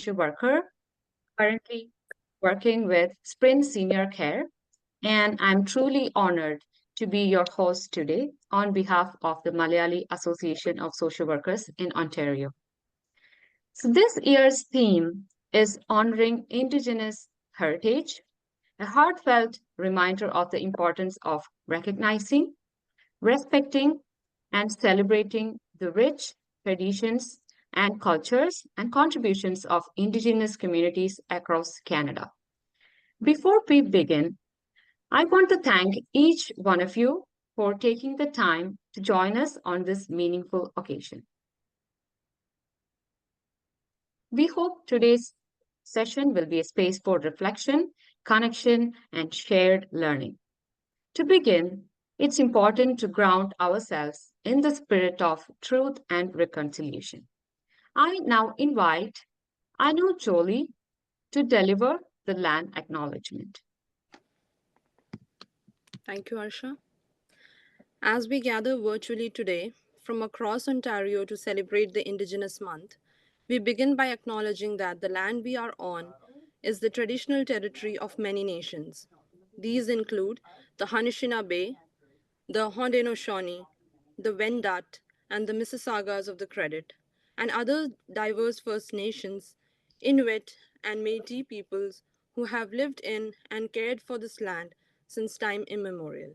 social worker, currently working with Sprint Senior Care, and I'm truly honored to be your host today on behalf of the Malayali Association of Social Workers in Ontario. So, this year's theme is honoring Indigenous heritage, a heartfelt reminder of the importance of recognizing, respecting, and celebrating the rich traditions and cultures and contributions of Indigenous communities across Canada. Before we begin, I want to thank each one of you for taking the time to join us on this meaningful occasion. We hope today's session will be a space for reflection, connection, and shared learning. To begin, it's important to ground ourselves in the spirit of truth and reconciliation. I now invite Anu Jolie to deliver the land acknowledgement. Thank you, Arsha. As we gather virtually today from across Ontario to celebrate the Indigenous Month, we begin by acknowledging that the land we are on is the traditional territory of many nations. These include the Hanishinaabe, the Haudenosaunee, the Wendat, and the Mississaugas of the Credit, and other diverse First Nations, Inuit, and Métis peoples who have lived in and cared for this land since time immemorial.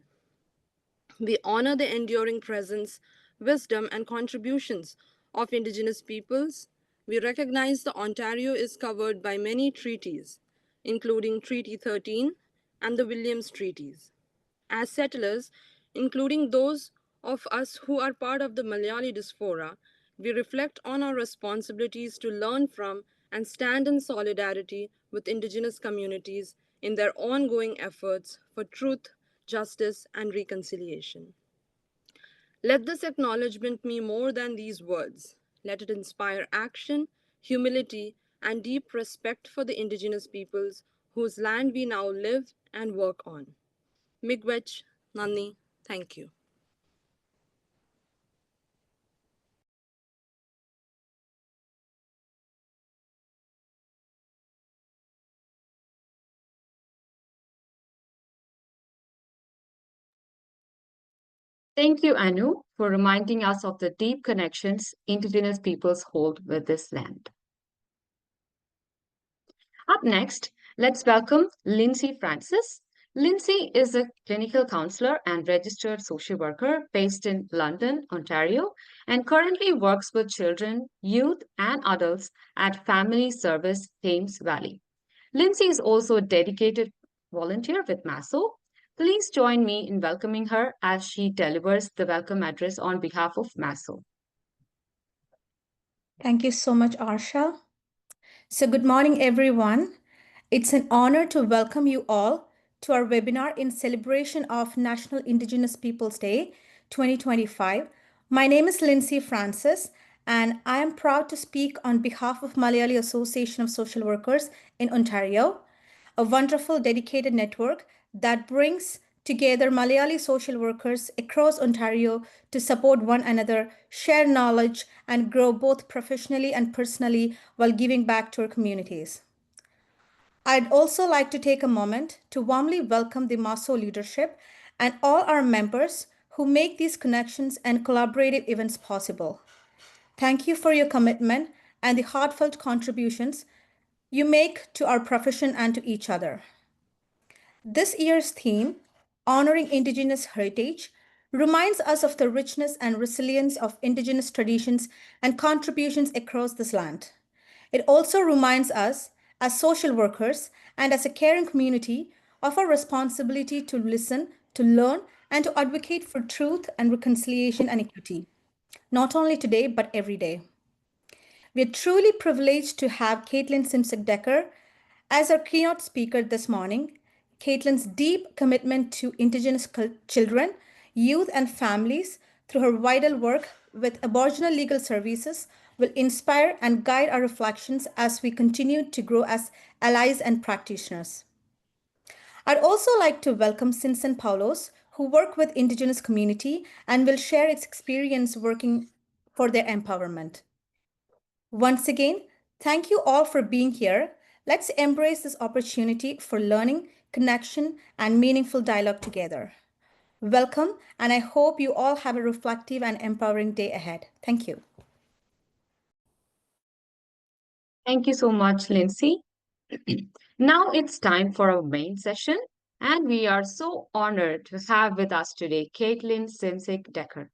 We honor the enduring presence, wisdom, and contributions of Indigenous peoples. We recognize that Ontario is covered by many treaties, including Treaty 13 and the Williams Treaties. As settlers, including those of us who are part of the Malayali diaspora, we reflect on our responsibilities to learn from and stand in solidarity with Indigenous communities in their ongoing efforts for truth, justice, and reconciliation. Let this acknowledgement mean more than these words. Let it inspire action, humility, and deep respect for the Indigenous peoples whose land we now live and work on. Miigwech, Nani, thank you. Thank you, Anu, for reminding us of the deep connections Indigenous peoples hold with this land. Up next, let's welcome Lindsay Francis. Lindsay is a clinical counselor and registered social worker based in London, Ontario, and currently works with children, youth, and adults at Family Service Thames Valley. Lindsay is also a dedicated volunteer with MASO. Please join me in welcoming her as she delivers the welcome address on behalf of MASO. Thank you so much, Arsha. So good morning, everyone. It's an honor to welcome you all to our webinar in celebration of National Indigenous Peoples Day 2025. My name is Lindsay Francis, and I am proud to speak on behalf of Malayali Association of Social Workers in Ontario, a wonderful dedicated network that brings together Malayali social workers across Ontario to support one another, share knowledge, and grow both professionally and personally while giving back to our communities. I'd also like to take a moment to warmly welcome the MASO leadership and all our members who make these connections and collaborative events possible. Thank you for your commitment and the heartfelt contributions you make to our profession and to each other. This year's theme, Honoring Indigenous Heritage, reminds us of the richness and resilience of Indigenous traditions and contributions across this land. It also reminds us, as social workers and as a caring community, of our responsibility to listen, to learn, and to advocate for truth and reconciliation and equity, not only today, but every day. We are truly privileged to have Caitlin Simsek-Decker as our keynote speaker this morning. Caitlin's deep commitment to Indigenous children, youth, and families through her vital work with Aboriginal Legal Services will inspire and guide our reflections as we continue to grow as allies and practitioners. I'd also like to welcome Sinsen Paulos, who work with Indigenous community and will share its experience working for their empowerment. Once again, Thank you all for being here. Let's embrace this opportunity for learning, connection, and meaningful dialogue together. Welcome, and I hope you all have a reflective and empowering day ahead. Thank you. Thank you so much, Lindsay. Now it's time for our main session, and we are so honored to have with us today Caitlin Simsik Decker.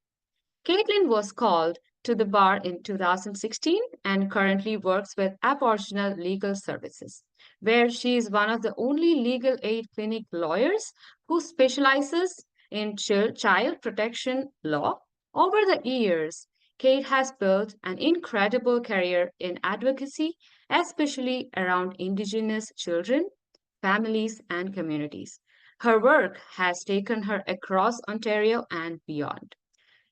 Caitlin was called to the bar in 2016 and currently works with Aboriginal Legal Services, where she is one of the only legal aid clinic lawyers who specializes in child protection law. Over the years, Kate has built an incredible career in advocacy, especially around Indigenous children, families, and communities. Her work has taken her across Ontario and beyond,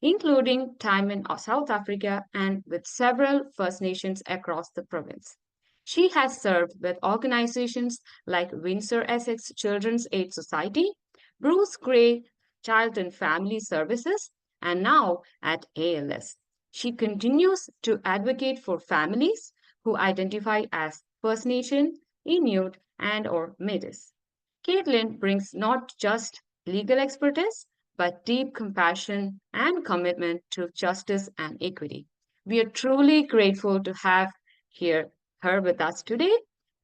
including time in South Africa and with several First Nations across the province. She has served with organizations like Windsor Essex Children's Aid Society, Bruce Gray Child and Family Services, and now at ALS. She continues to advocate for families who identify as First Nation, Inuit, and or Métis. Caitlin brings not just legal expertise, but deep compassion and commitment to justice and equity. We are truly grateful to have here her with us today.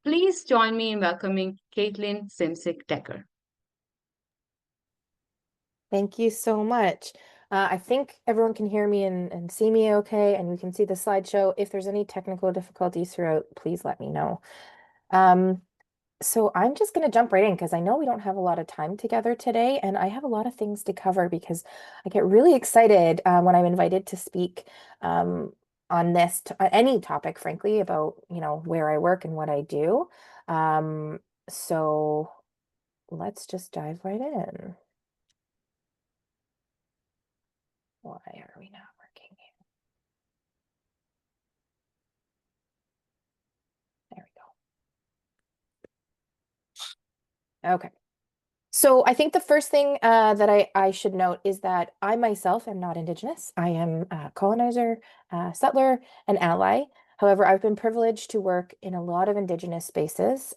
Please join me in welcoming Caitlin Simsik Decker. Thank you so much. I think everyone can hear me and see me okay, and we can see the slideshow. If there's any technical difficulties throughout, please let me know. So I'm just going to jump right in because I know we don't have a lot of time together today, and I have a lot of things to cover because I get really excited when I'm invited to speak on this, any topic, frankly, about, where I work and what I do. So let's just dive right in. Why are we not working here? There we go. Okay. So I think the first thing that I should note is that I myself am not Indigenous. I am a colonizer, settler, and ally. However, I've been privileged to work in a lot of Indigenous spaces,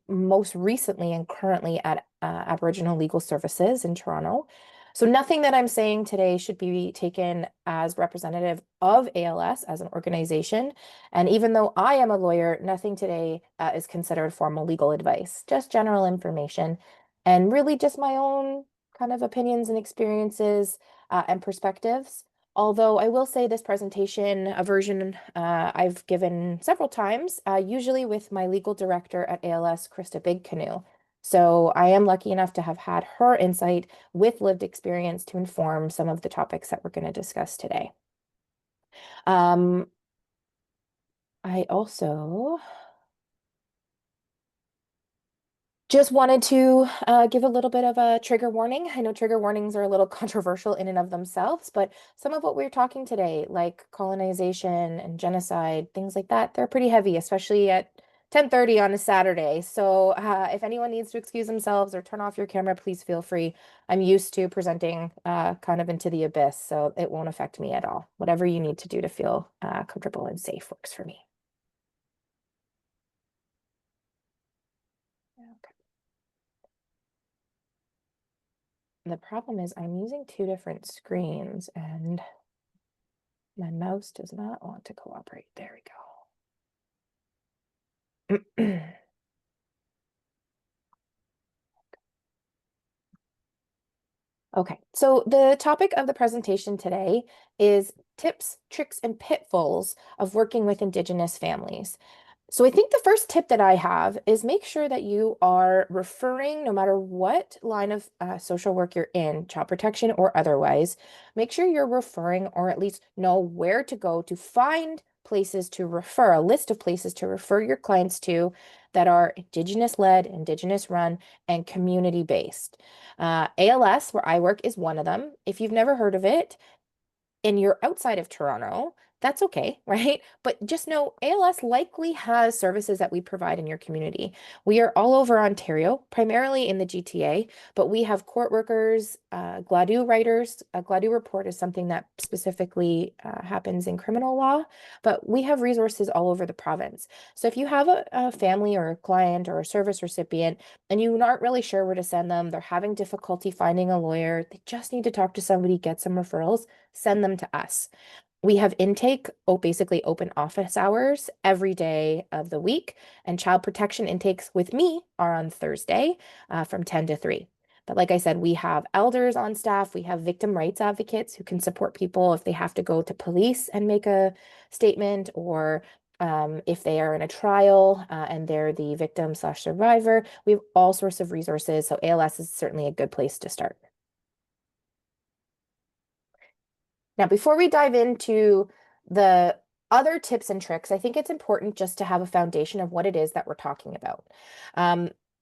most recently and currently at Aboriginal Legal Services in Toronto. So nothing that I'm saying today should be taken as representative of ALS as an organization. And even though I am a lawyer, nothing today is considered formal legal advice, just general information and really just my own kind of opinions and experiences and perspectives. Although I will say this presentation, a version I've given several times, usually with my legal director at ALS, Krista Big Canoe. So I am lucky enough to have had her insight with lived experience to inform some of the topics that we're going to discuss today. I also just wanted to give a little bit of a trigger warning. I know trigger warnings are a little controversial in and of themselves, but some of what we're talking today, like colonization and genocide, things like that, they're pretty heavy, especially at 10:30 on a Saturday. So if anyone needs to excuse themselves or turn off your camera, please feel free. I'm used to presenting kind of into the abyss, so it won't affect me at all. Whatever you need to do to feel comfortable and safe works for me. Okay. The problem is I'm using two different screens and my mouse does not want to cooperate. There we go. Okay, so the topic of the presentation today is tips, tricks, and pitfalls of working with Indigenous families. So I think the first tip that I have is make sure that you are referring, no matter what line of social work you're in, child protection or otherwise, make sure you're referring or at least know where to go to find places to refer, a list of places to refer your clients to that are Indigenous-led, Indigenous-run, and community-based. ALS, where I work, is one of them. If you've never heard of it, and you're outside of Toronto, that's okay, right? But just know ALS likely has services that we provide in your community. We are all over Ontario, primarily in the GTA, but we have court workers, GLADU writers. A GLADU report is something that specifically happens in criminal law, but we have resources all over the province. So if you have a family or a client or a service recipient and you aren't really sure where to send them, they're having difficulty finding a lawyer, they just need to talk to somebody, get some referrals, send them to us. We have intake, basically open office hours every day of the week, and child protection intakes with me are on Thursday from 10 to 3. But like I said, we have elders on staff, we have victim rights advocates who can support people if they have to go to police and make a statement, or if they are in a trial and they're the victim/survivor. We have all sorts of resources, so ALS is certainly a good place to start. Now, before we dive into the other tips and tricks, I think it's important just to have a foundation of what it is that we're talking about.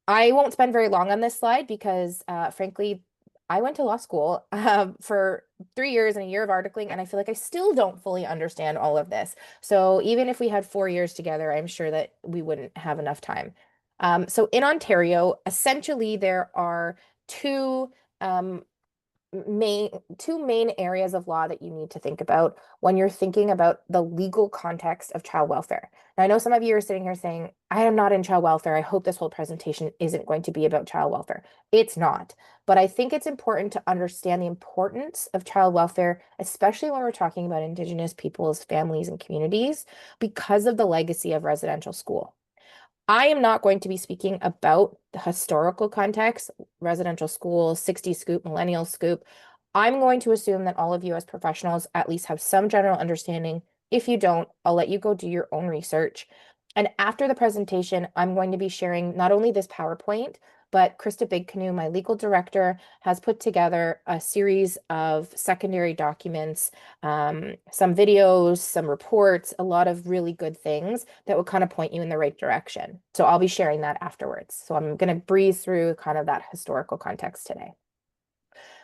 I won't spend very long on this slide because, frankly, I went to law school for 3 years and a year of articling, and I feel like I still don't fully understand all of this. So even if we had 4 years together, I'm sure that we wouldn't have enough time. So in Ontario, essentially, there are two um, main areas of law that you need to think about when you're thinking about the legal context of child welfare. Now, I know some of you are sitting here saying, I am not in child welfare. I hope this whole presentation isn't going to be about child welfare. It's not. But I think it's important to understand the importance of child welfare, especially when we're talking about Indigenous peoples, families, and communities, because of the legacy of residential school. I am not going to be speaking about the historical context, residential school, 60 scoop, millennial scoop. I'm going to assume that all of you as professionals at least have some general understanding. If you don't, I'll let you go do your own research. And after the presentation, I'm going to be sharing not only this PowerPoint, but Krista Big Canoe, my legal director, has put together a series of secondary documents, some videos, some reports, a lot of really good things that will kind of point you in the right direction. So I'll be sharing that afterwards. So I'm going to breeze through kind of that historical context today.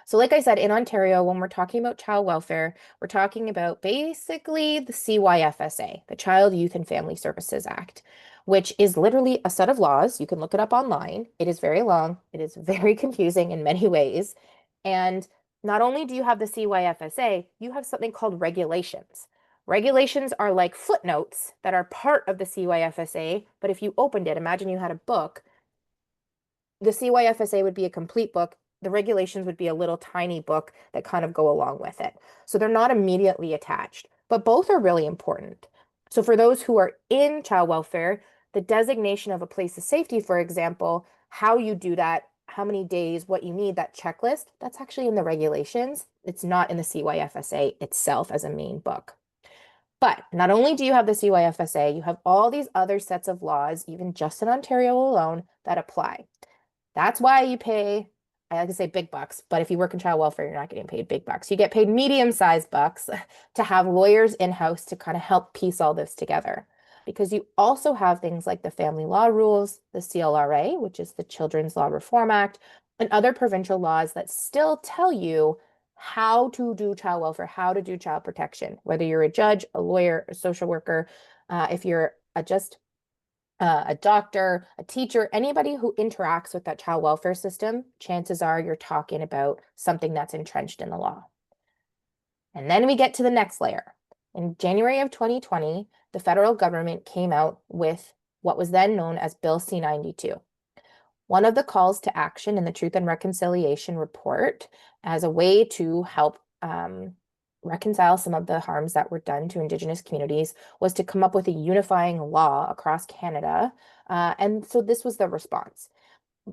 So like I said, in Ontario, when we're talking about child welfare, we're talking about basically the CYFSA, the Child, Youth, and Family Services Act, which is literally a set of laws. You can look it up online. It is very long. It is very confusing in many ways. And not only do you have the CYFSA, you have something called regulations. Regulations are like footnotes that are part of the CYFSA, but if you opened it, imagine you had a book, the CYFSA would be a complete book. The regulations would be a little tiny book that kind of go along with it. So they're not immediately attached, but both are really important. So for those who are in child welfare, the designation of a place of safety, for example, how you do that, how many days, what you need, that checklist, that's actually in the regulations. It's not in the CYFSA itself as a main book. But not only do you have the CYFSA, you have all these other sets of laws, even just in Ontario alone, that apply. That's why you pay, I like to say big bucks, but if you work in child welfare, you're not getting paid big bucks. You get paid medium-sized bucks to have lawyers in-house to kind of help piece all this together. Because you also have things like the family law rules, the CLRA, which is the Children's Law Reform Act, and other provincial laws that still tell you how to do child welfare, how to do child protection, whether you're a judge, a lawyer, a social worker, if you're a doctor, a teacher, anybody who interacts with that child welfare system, chances are you're talking about something that's entrenched in the law. And then we get to the next layer. In January of 2020, the federal government came out with what was then known as Bill C-92. One of the calls to action in the Truth and Reconciliation report as a way to help reconcile some of the harms that were done to Indigenous communities was to come up with a unifying law across Canada. And so this was the response.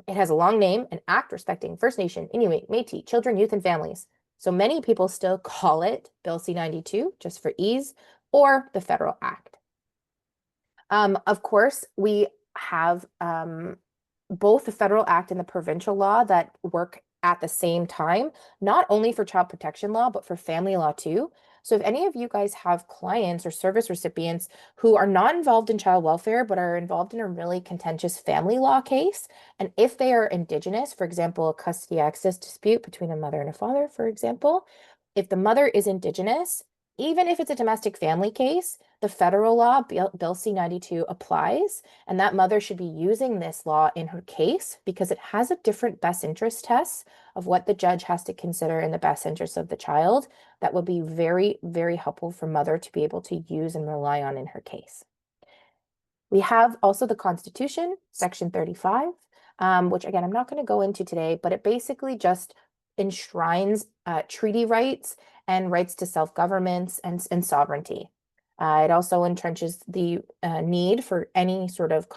It has a long name, an act respecting First Nation, Inuit, Métis, children, youth, and families. So many people still call it Bill C-92 just for ease, or the federal act. Of course, we have both the federal act and the provincial law that work at the same time, not only for child protection law, but for family law too. So if any of you guys have clients or service recipients who are not involved in child welfare, but are involved in a really contentious family law case, and if they are Indigenous, for example, a custody access dispute between a mother and a father, for example, if the mother is Indigenous, even if it's a domestic family case, the federal law, Bill C-92, applies, and that mother should be using this law in her case because it has a different best interest test of what the judge has to consider in the best interest of the child. That would be very, very helpful for mother to be able to use and rely on in her case. We have also the Constitution, Section 35, which again, I'm not going to go into today, but it basically just enshrines treaty rights and rights to self-governments and sovereignty. It also entrenches the need for any sort of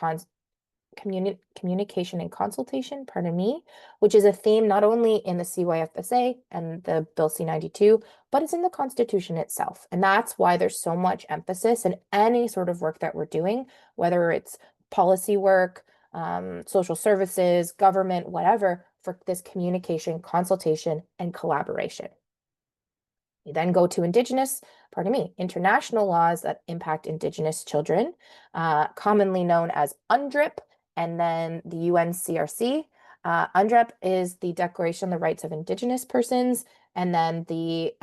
communication and consultation, pardon me, which is a theme not only in the CYFSA and the Bill C-92, but it's in the Constitution itself. And that's why there's so much emphasis in any sort of work that we're doing, whether it's policy work, social services, government, whatever, for this communication, consultation, and collaboration. You then go to international laws that impact Indigenous children, commonly known as UNDRIP, and then the UNCRC. UNDRIP is the Declaration on the Rights of Indigenous Persons, and then the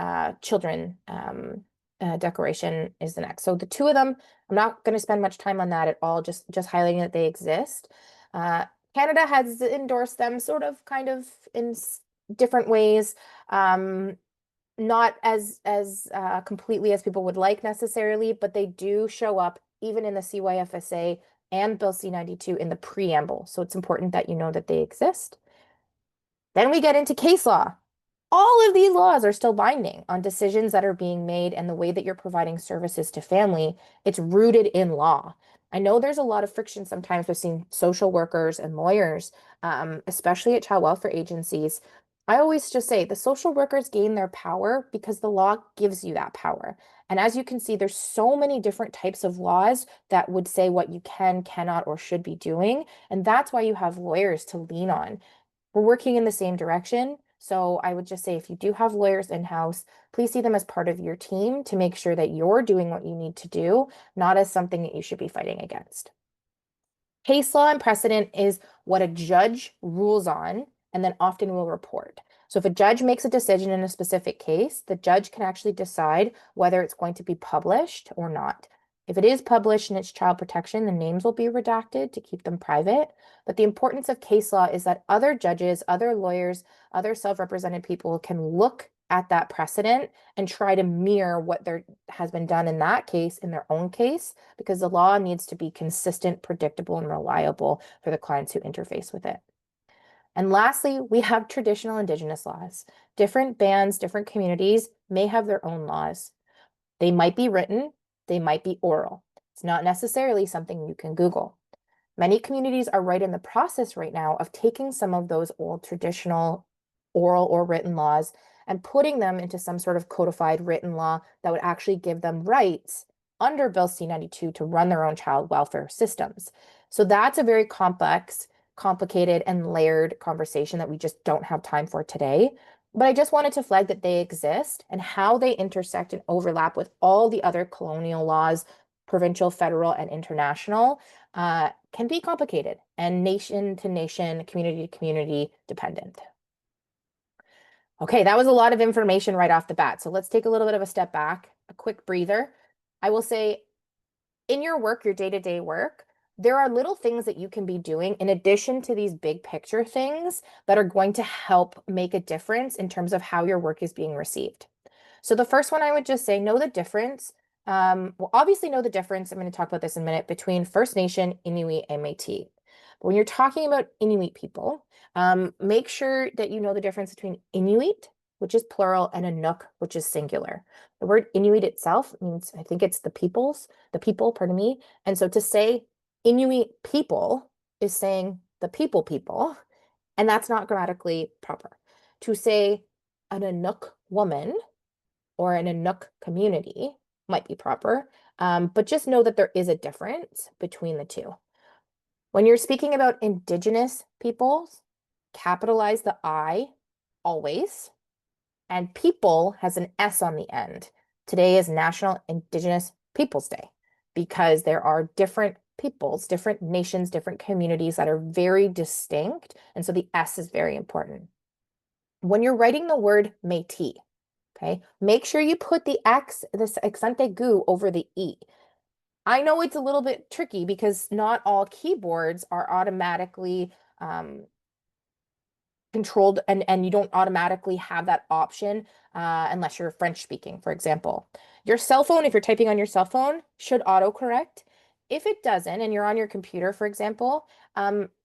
Children Declaration is the next. So the two of them, I'm not going to spend much time on that at all, just highlighting that they exist. Canada has endorsed them sort of kind of in different ways. Not as completely as people would like necessarily, but they do show up even in the CYFSA and Bill C-92 in the preamble. So it's important that you know that they exist. Then we get into case law. All of these laws are still binding on decisions that are being made and the way that you're providing services to family. It's rooted in law. I know there's a lot of friction sometimes between social workers and lawyers, especially at child welfare agencies. I always just say the social workers gain their power because the law gives you that power. And as you can see, there's so many different types of laws that would say what you can, cannot, or should be doing. And that's why you have lawyers to lean on. We're working in the same direction. So I would just say if you do have lawyers in-house, please see them as part of your team to make sure that you're doing what you need to do, not as something that you should be fighting against. Case law and precedent is what a judge rules on and then often will report. So if a judge makes a decision in a specific case, the judge can actually decide whether it's going to be published or not. If it is published and it's child protection, the names will be redacted to keep them private. But the importance of case law is that other judges, other lawyers, other self-represented people can look at that precedent and try to mirror what there has been done in that case in their own case, because the law needs to be consistent, predictable, and reliable for the clients who interface with it. And lastly, we have traditional Indigenous laws. Different bands, different communities may have their own laws. They might be written, they might be oral. It's not necessarily something you can Google. Many communities are right in the process right now of taking some of those old traditional oral or written laws and putting them into some sort of codified written law that would actually give them rights under Bill C-92 to run their own child welfare systems. So that's a very complex, complicated, and layered conversation that we just don't have time for today. But I just wanted to flag that they exist and how they intersect and overlap with all the other colonial laws, provincial, federal, and international, can be complicated and nation to nation, community to community dependent. Okay, that was a lot of information right off the bat. So let's take a little bit of a step back, a quick breather. I will say in your work, your day-to-day work, there are little things that you can be doing in addition to these big picture things that are going to help make a difference in terms of how your work is being received. So the first one I would just say, know the difference. Well, obviously know the difference. I'm going to talk about this in a minute between First Nation, Inuit, and Métis. But when you're talking about Inuit people, make sure that you know the difference between Inuit, which is plural, and Inuk, which is singular. The word Inuit itself means, I think it's the people, pardon me. And so to say Inuit people is saying the people, and that's not grammatically proper. To say an Inuk woman or an Inuk community might be proper, but just know that there is a difference between the two. When you're speaking about Indigenous peoples, capitalize the I always, and people has an S on the end. Today is National Indigenous Peoples Day because there are different peoples, different nations, different communities that are very distinct, and so the S is very important. When you're writing the word Métis, Okay, make sure you put this accent aigu over the E. I know it's a little bit tricky because not all keyboards are automatically controlled, and you don't automatically have that option unless you're French speaking, for example. Your cell phone, if you're typing on your cell phone, should autocorrect. If it doesn't, and you're on your computer, for example,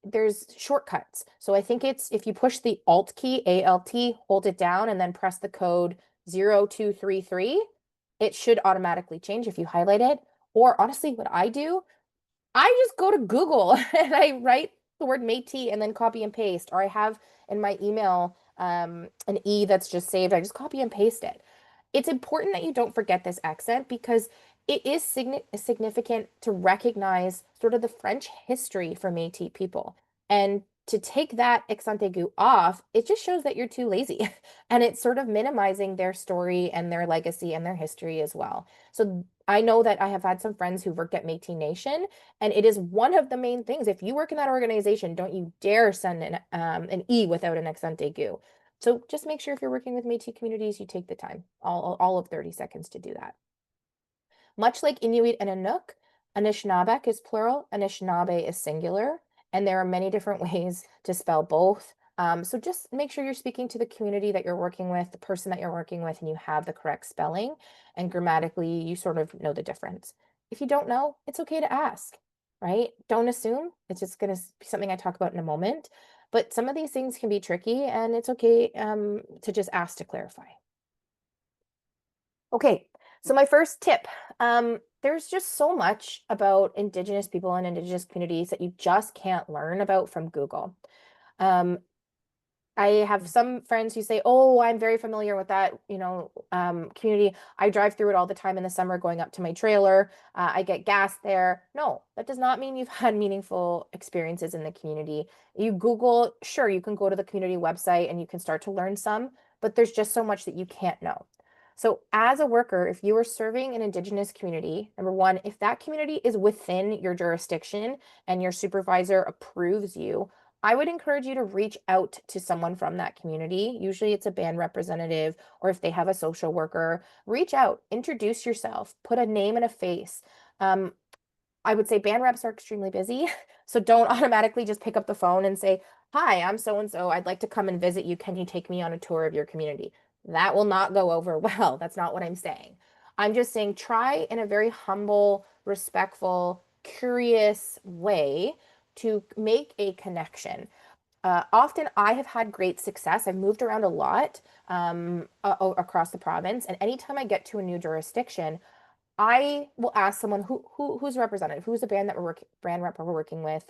there's shortcuts. So I think it's if you push the Alt key, ALT, hold it down, and then press the code 0233, it should automatically change if you highlight it. Or honestly, what I do, I just go to Google and I write the word Métis and then copy and paste, or I have in my email an E that's just saved. I just copy and paste it. It's important that you don't forget this accent because it is significant to recognize sort of the French history for Métis people. And to take that accent aigu off, it just shows that you're too lazy. And it's sort of minimizing their story and their legacy and their history as well. So I know that I have had some friends who've worked at Métis Nation, and it is one of the main things. If you work in that organization, don't you dare send an E without an accent aigu. So just make sure if you're working with Métis communities, you take the time, all of 30 seconds to do that. Much like Inuit and Inuk, Anishinaabeg is plural, Anishinaabe is singular, and there are many different ways to spell both. So just make sure you're speaking to the community that you're working with, the person that you're working with, and you have the correct spelling, and grammatically, you sort of know the difference. If you don't know, it's okay to ask, right? Don't assume. It's just going to be something I talk about in a moment. But some of these things can be tricky, and it's okay to just ask to clarify. Okay, so my first tip, there's just so much about Indigenous people and Indigenous communities that you just can't learn about from Google. I have some friends who say, oh, I'm very familiar with that, community. I drive through it all the time in the summer going up to my trailer. I get gas there. No, that does not mean you've had meaningful experiences in the community. You Google, sure, you can go to the community website and you can start to learn some, but there's just so much that you can't know. So as a worker, if you are serving an Indigenous community, number one, if that community is within your jurisdiction and your supervisor approves you, I would encourage you to reach out to someone from that community. Usually it's a band representative, or if they have a social worker, reach out, introduce yourself, put a name and a face. I would say band reps are extremely busy, so don't automatically just pick up the phone and say, hi, I'm so-and-so. I'd like to come and visit you. Can you take me on a tour of your community? That will not go over well. That's not what I'm saying. I'm just saying try in a very humble, respectful, curious way to make a connection. Often I have had great success. I've moved around a lot across the province, and anytime I get to a new jurisdiction, I will ask someone who's a representative, who's a brand rep we're working with,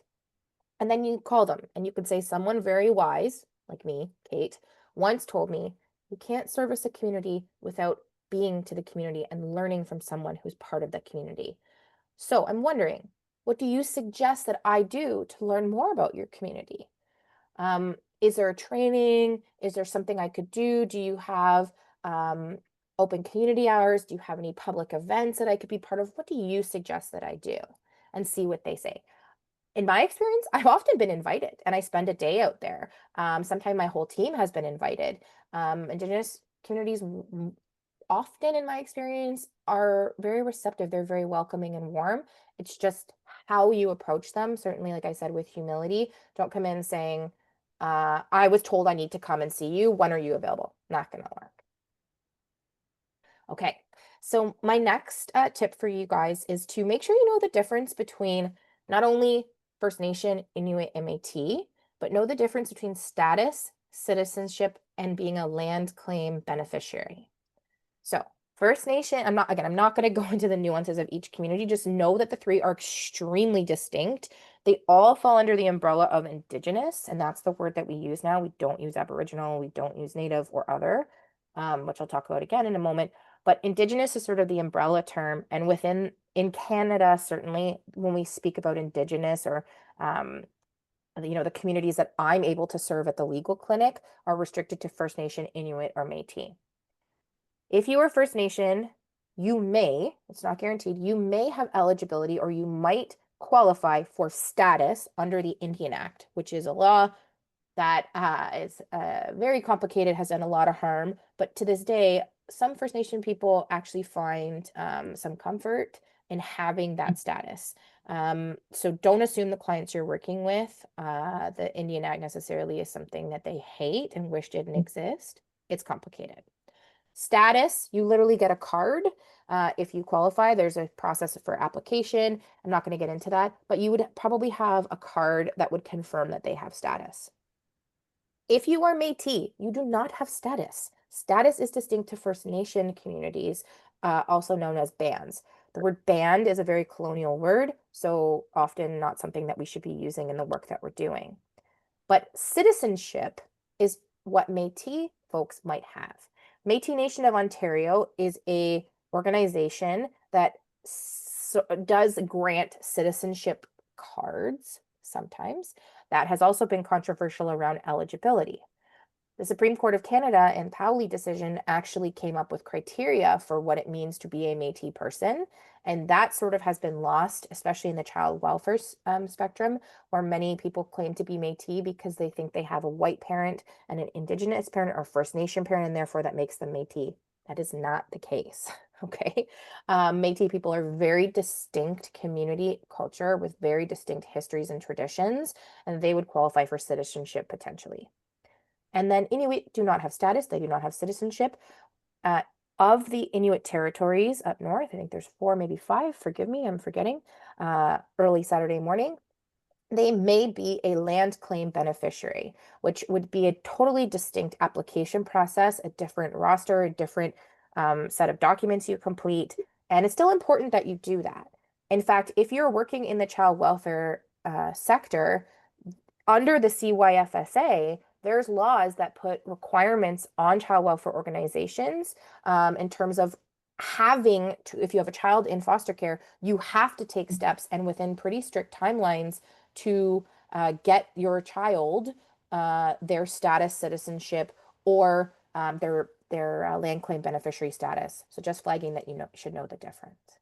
and then you call them and you could say someone very wise, like me, Kate, once told me you can't service a community without being to the community and learning from someone who's part of that community. So I'm wondering, what do you suggest that I do to learn more about your community? Is there a training? Is there something I could do? Do you have open community hours? Do you have any public events that I could be part of? What do you suggest that I do? And see what they say. In my experience, I've often been invited and I spend a day out there. Sometimes my whole team has been invited. Indigenous communities often, in my experience, are very receptive. They're very welcoming and warm. It's just how you approach them. Certainly, like I said, with humility. Don't come in saying, I was told I need to come and see you. When are you available? Not going to work. Okay, so my next tip for you guys is to make sure you know the difference between not only First Nation, Inuit, Métis, but know the difference between status, citizenship, and being a land claim beneficiary. So First Nation, I'm not going to go into the nuances of each community. Just know that the three are extremely distinct. They all fall under the umbrella of Indigenous, and that's the word that we use now. We don't use Aboriginal, we don't use Native or other, which I'll talk about again in a moment. But Indigenous is sort of the umbrella term, and in Canada, certainly when we speak about Indigenous or the communities that I'm able to serve at the legal clinic are restricted to First Nation, Inuit, or Métis. If you are First Nation, it's not guaranteed, you may have eligibility or you might qualify for status under the Indian Act, which is a law that is very complicated, has done a lot of harm. But to this day, some First Nation people actually find some comfort in having that status. So don't assume the clients you're working with, the Indian Act necessarily is something that they hate and wish didn't exist. It's complicated. Status, you literally get a card. If you qualify, there's a process for application. I'm not going to get into that, but you would probably have a card that would confirm that they have status. If you are Métis, you do not have status. Status is distinct to First Nation communities, also known as bands. The word band is a very colonial word, so often not something that we should be using in the work that we're doing. But citizenship is what Métis folks might have. Métis Nation of Ontario is a organization that does grant citizenship cards sometimes. That has also been controversial around eligibility. The Supreme Court of Canada in Powley decision actually came up with criteria for what it means to be a Métis person. And that sort of has been lost, especially in the child welfare spectrum, where many people claim to be Métis because they think they have a white parent and an Indigenous parent or First Nation parent, and therefore that makes them Métis. That is not the case. Okay. Métis people are very distinct community culture with very distinct histories and traditions, and they would qualify for citizenship potentially. And then Inuit do not have status, they do not have citizenship. Of the Inuit territories up north, I think there's 4, maybe 5, forgive me, I'm forgetting, early Saturday morning, they may be a land claim beneficiary, which would be a totally distinct application process, a different roster, a different set of documents you complete. And it's still important that you do that. In fact, if you're working in the child welfare sector, under the CYFSA, there's laws that put requirements on child welfare organizations in terms of having to, if you have a child in foster care, you have to take steps and within pretty strict timelines to get your child their status citizenship or their land claim beneficiary status. So just flagging that you should know the difference.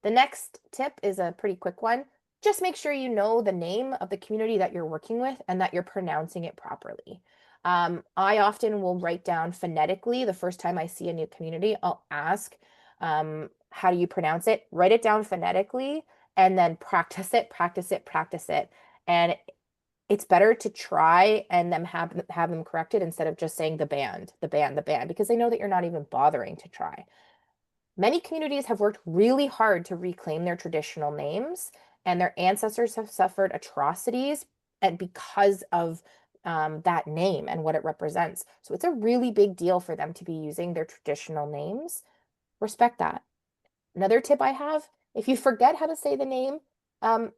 The next tip is a pretty quick one. Just make sure you know the name of the community that you're working with and that you're pronouncing it properly. I often will write down phonetically the first time I see a new community. I'll ask, how do you pronounce it? Write it down phonetically and then practice it, practice it, practice it. And it's better to try and then have them corrected instead of just saying the band, because they know that you're not even bothering to try. Many communities have worked really hard to reclaim their traditional names, and their ancestors have suffered atrocities and because of that name and what it represents. So it's a really big deal for them to be using their traditional names. Respect that. Another tip I have, if you forget how to say the name, go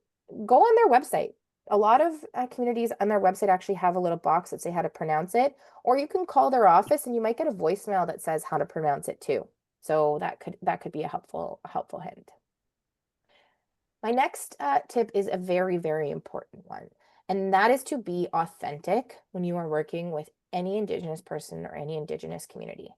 on their website. A lot of communities on their website actually have a little box that say how to pronounce it, or you can call their office and you might get a voicemail that says how to pronounce it too. So that could be a helpful hint. My next tip is a very, very important one, and that is to be authentic when you are working with any Indigenous person or any Indigenous community.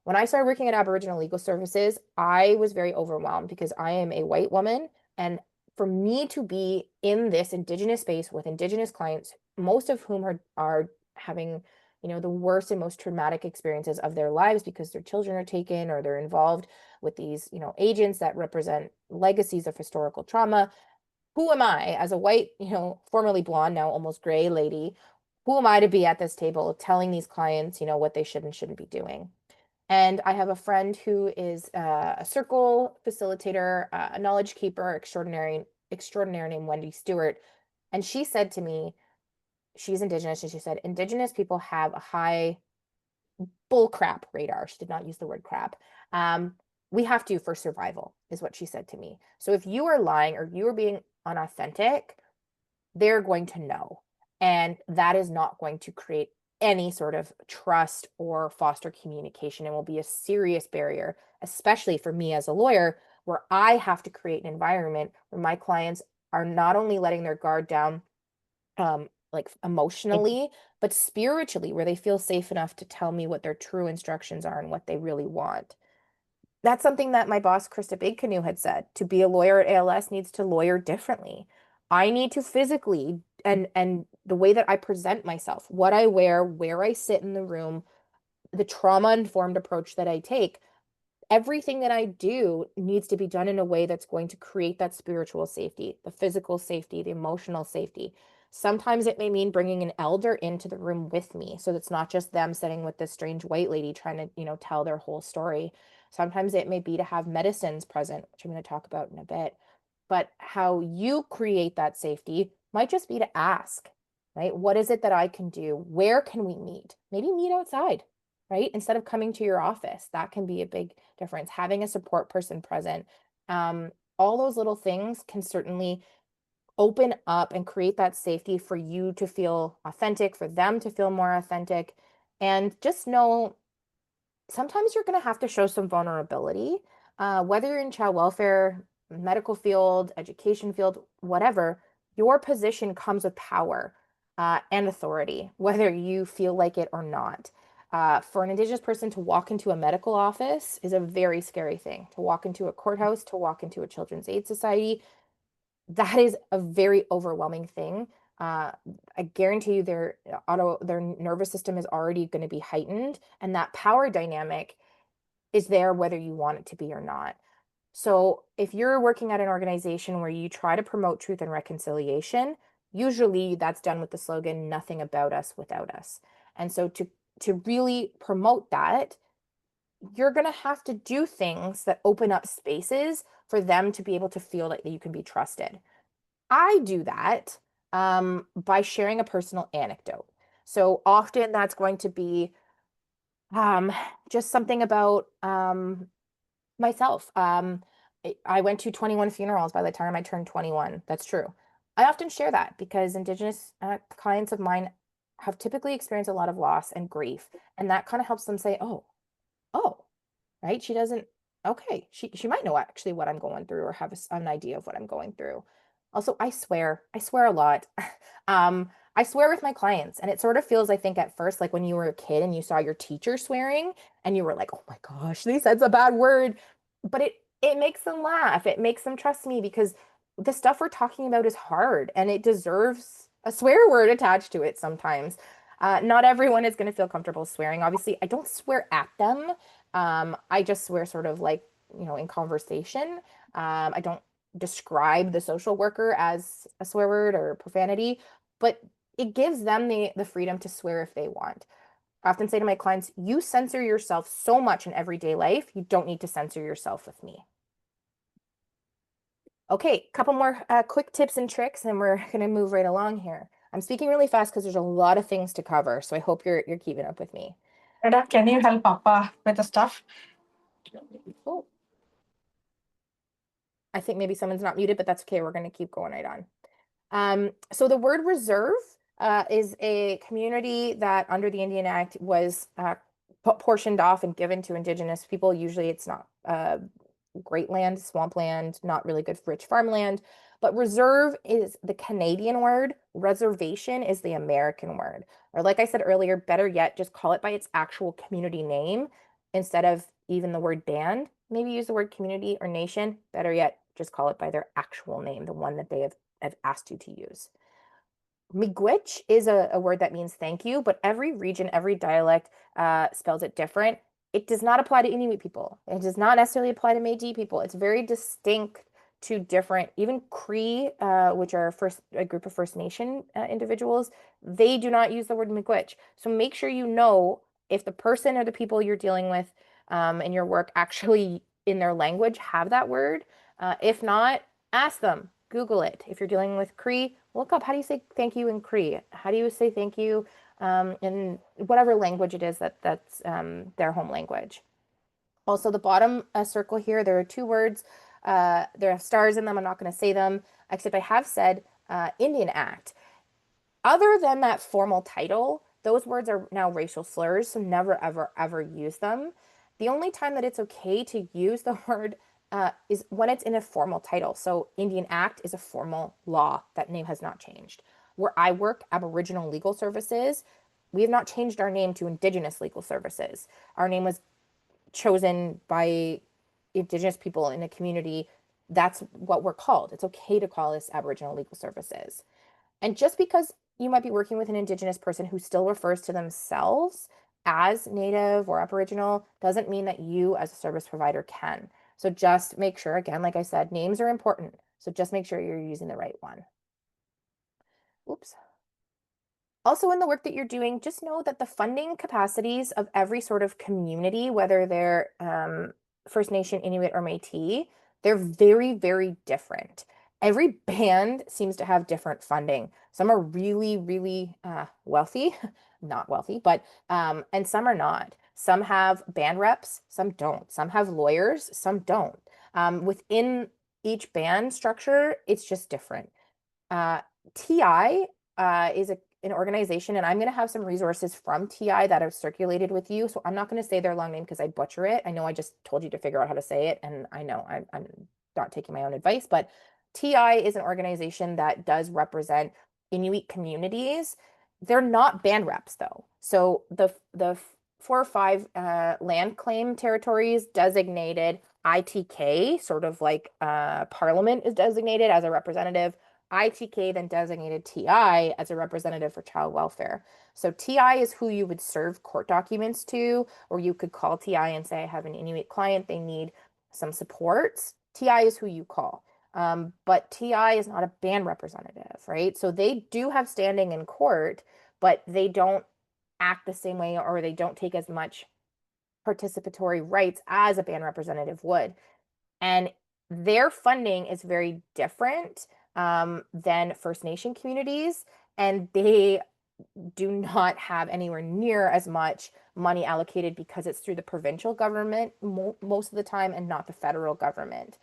When I started working at Aboriginal Legal Services, I was very overwhelmed because I am a white woman, and for me to be in this Indigenous space with Indigenous clients, most of whom are having the worst and most traumatic experiences of their lives because their children are taken or they're involved with these, agents that represent legacies of historical trauma. Who am I as a white, formerly blonde, now almost gray lady? Who am I to be at this table telling these clients, what they should and shouldn't be doing? And I have a friend who is a circle facilitator, a knowledge keeper extraordinary named Wendy Stewart. And she said to me, she's Indigenous, and she said, Indigenous people have a high bull crap radar. She did not use the word crap. We have to for survival, is what she said to me. So if you are lying or you are being unauthentic, they're going to know. And that is not going to create any sort of trust or foster communication and will be a serious barrier, especially for me as a lawyer, where I have to create an environment where my clients are not only letting their guard down like emotionally, but spiritually, where they feel safe enough to tell me what their true instructions are and what they really want. That's something that my boss, Krista Big Canoe, had said. To be a lawyer at ALS needs to lawyer differently. I need to physically and the way that I present myself, what I wear, where I sit in the room, the trauma-informed approach that I take, everything that I do needs to be done in a way that's going to create that spiritual safety, the physical safety, the emotional safety. Sometimes it may mean bringing an elder into the room with me, so it's not just them sitting with this strange white lady trying to, tell their whole story. Sometimes it may be to have medicines present, which I'm going to talk about in a bit. But how you create that safety might just be to ask, right? What is it that I can do? Where can we meet? Maybe meet outside, right? Instead of coming to your office. That can be a big difference. Having a support person present. All those little things can certainly open up and create that safety for you to feel authentic, for them to feel more authentic. And just know sometimes you're going to have to show some vulnerability, whether you're in child welfare, medical field, education field, whatever. Your position comes with power and authority, whether you feel like it or not. For an Indigenous person to walk into a medical office is a very scary thing. To walk into a courthouse, to walk into a children's aid society, that is a very overwhelming thing. I guarantee you their nervous system is already going to be heightened, and that power dynamic is there whether you want it to be or not. So if you're working at an organization where you try to promote truth and reconciliation, usually that's done with the slogan, nothing about us without us. And so to really promote that, you're going to have to do things that open up spaces for them to be able to feel that you can be trusted. I do that by sharing a personal anecdote. So often that's going to be just something about myself. I went to 21 funerals by the time I turned 21. That's true. I often share that because Indigenous clients of mine have typically experienced a lot of loss and grief, and that kind of helps them say, oh, right? She doesn't, okay, she might know actually what I'm going through or have an idea of what I'm going through. Also, I swear a lot. I swear with my clients, and it sort of feels, I think, at first like when you were a kid and you saw your teacher swearing and you were like, oh my gosh, they said a bad word. But it makes them laugh. It makes them trust me because the stuff we're talking about is hard and it deserves a swear word attached to it sometimes. Not everyone is going to feel comfortable swearing. Obviously, I don't swear at them. I just swear sort of like, in conversation. I don't describe the social worker as a swear word or profanity, but it gives them the freedom to swear if they want. I often say to my clients, you censor yourself so much in everyday life, you don't need to censor yourself with me. Okay, couple more quick tips and tricks, and we're going to move right along here. I'm speaking really fast because there's a lot of things to cover, so I hope you're keeping up with me. Reda, can you help Papa with the stuff? Oh, I think maybe someone's not muted, but that's okay. We're going to keep going right on. So the word reserve is a community that under the Indian Act was portioned off and given to Indigenous people. Usually it's not great land, swampland, not really good rich farmland. But reserve is the Canadian word. Reservation is the American word. Or like I said earlier, better yet, just call it by its actual community name instead of even the word band. Maybe use the word community or nation. Better yet, just call it by their actual name, the one that they have asked you to use. Miigwech is a word that means thank you, but every region, every dialect spells it different. It does not apply to Inuit people. It does not necessarily apply to Métis people. It's very distinct to different, even Cree, which are a group of First Nation individuals, they do not use the word miigwech. So make sure you know if the person or the people you're dealing with in your work actually in their language have that word. If not, ask them. Google it. If you're dealing with Cree, look up how do you say thank you in Cree? How do you say thank you in whatever language it is that's their home language? Also, the bottom circle here, there are two words. There are stars in them. I'm not going to say them, except I have said Indian Act. Other than that formal title, those words are now racial slurs, so never, ever, ever use them. The only time that it's okay to use the word is when it's in a formal title. So Indian Act is a formal law. That name has not changed. Where I work, Aboriginal Legal Services, we have not changed our name to Indigenous Legal Services. Our name was chosen by Indigenous people in a community. That's what we're called. It's okay to call us Aboriginal Legal Services. And just because you might be working with an Indigenous person who still refers to themselves as Native or Aboriginal doesn't mean that you as a service provider can. So just make sure, again, like I said, names are important. So just make sure you're using the right one. Oops. Also, in the work that you're doing, just know that the funding capacities of every sort of community, whether they're First Nation, Inuit, or Métis, they're very, very different. Every band seems to have different funding. Some are really, really wealthy, not wealthy, but and some are not. Some have band reps, some don't. Some have lawyers, some don't. Within each band structure, it's just different. TI is an organization, and I'm going to have some resources from TI that are circulated with you. So I'm not going to say their long name because I butcher it. I know I just told you to figure out how to say it, and I know I'm not taking my own advice, but TI is an organization that does represent Inuit communities. They're not band reps though. So the 4 or 5 land claim territories designated ITK, sort of like Parliament is designated as a representative. ITK then designated TI as a representative for child welfare. So TI is who you would serve court documents to, or you could call TI and say, I have an Inuit client, they need some supports. TI is who you call. But TI is not a band representative, right? So they do have standing in court, but they don't act the same way, or they don't take as much participatory rights as a band representative would. And their funding is very different than First Nation communities, and they do not have anywhere near as much money allocated because it's through the provincial government most of the time and not the federal government.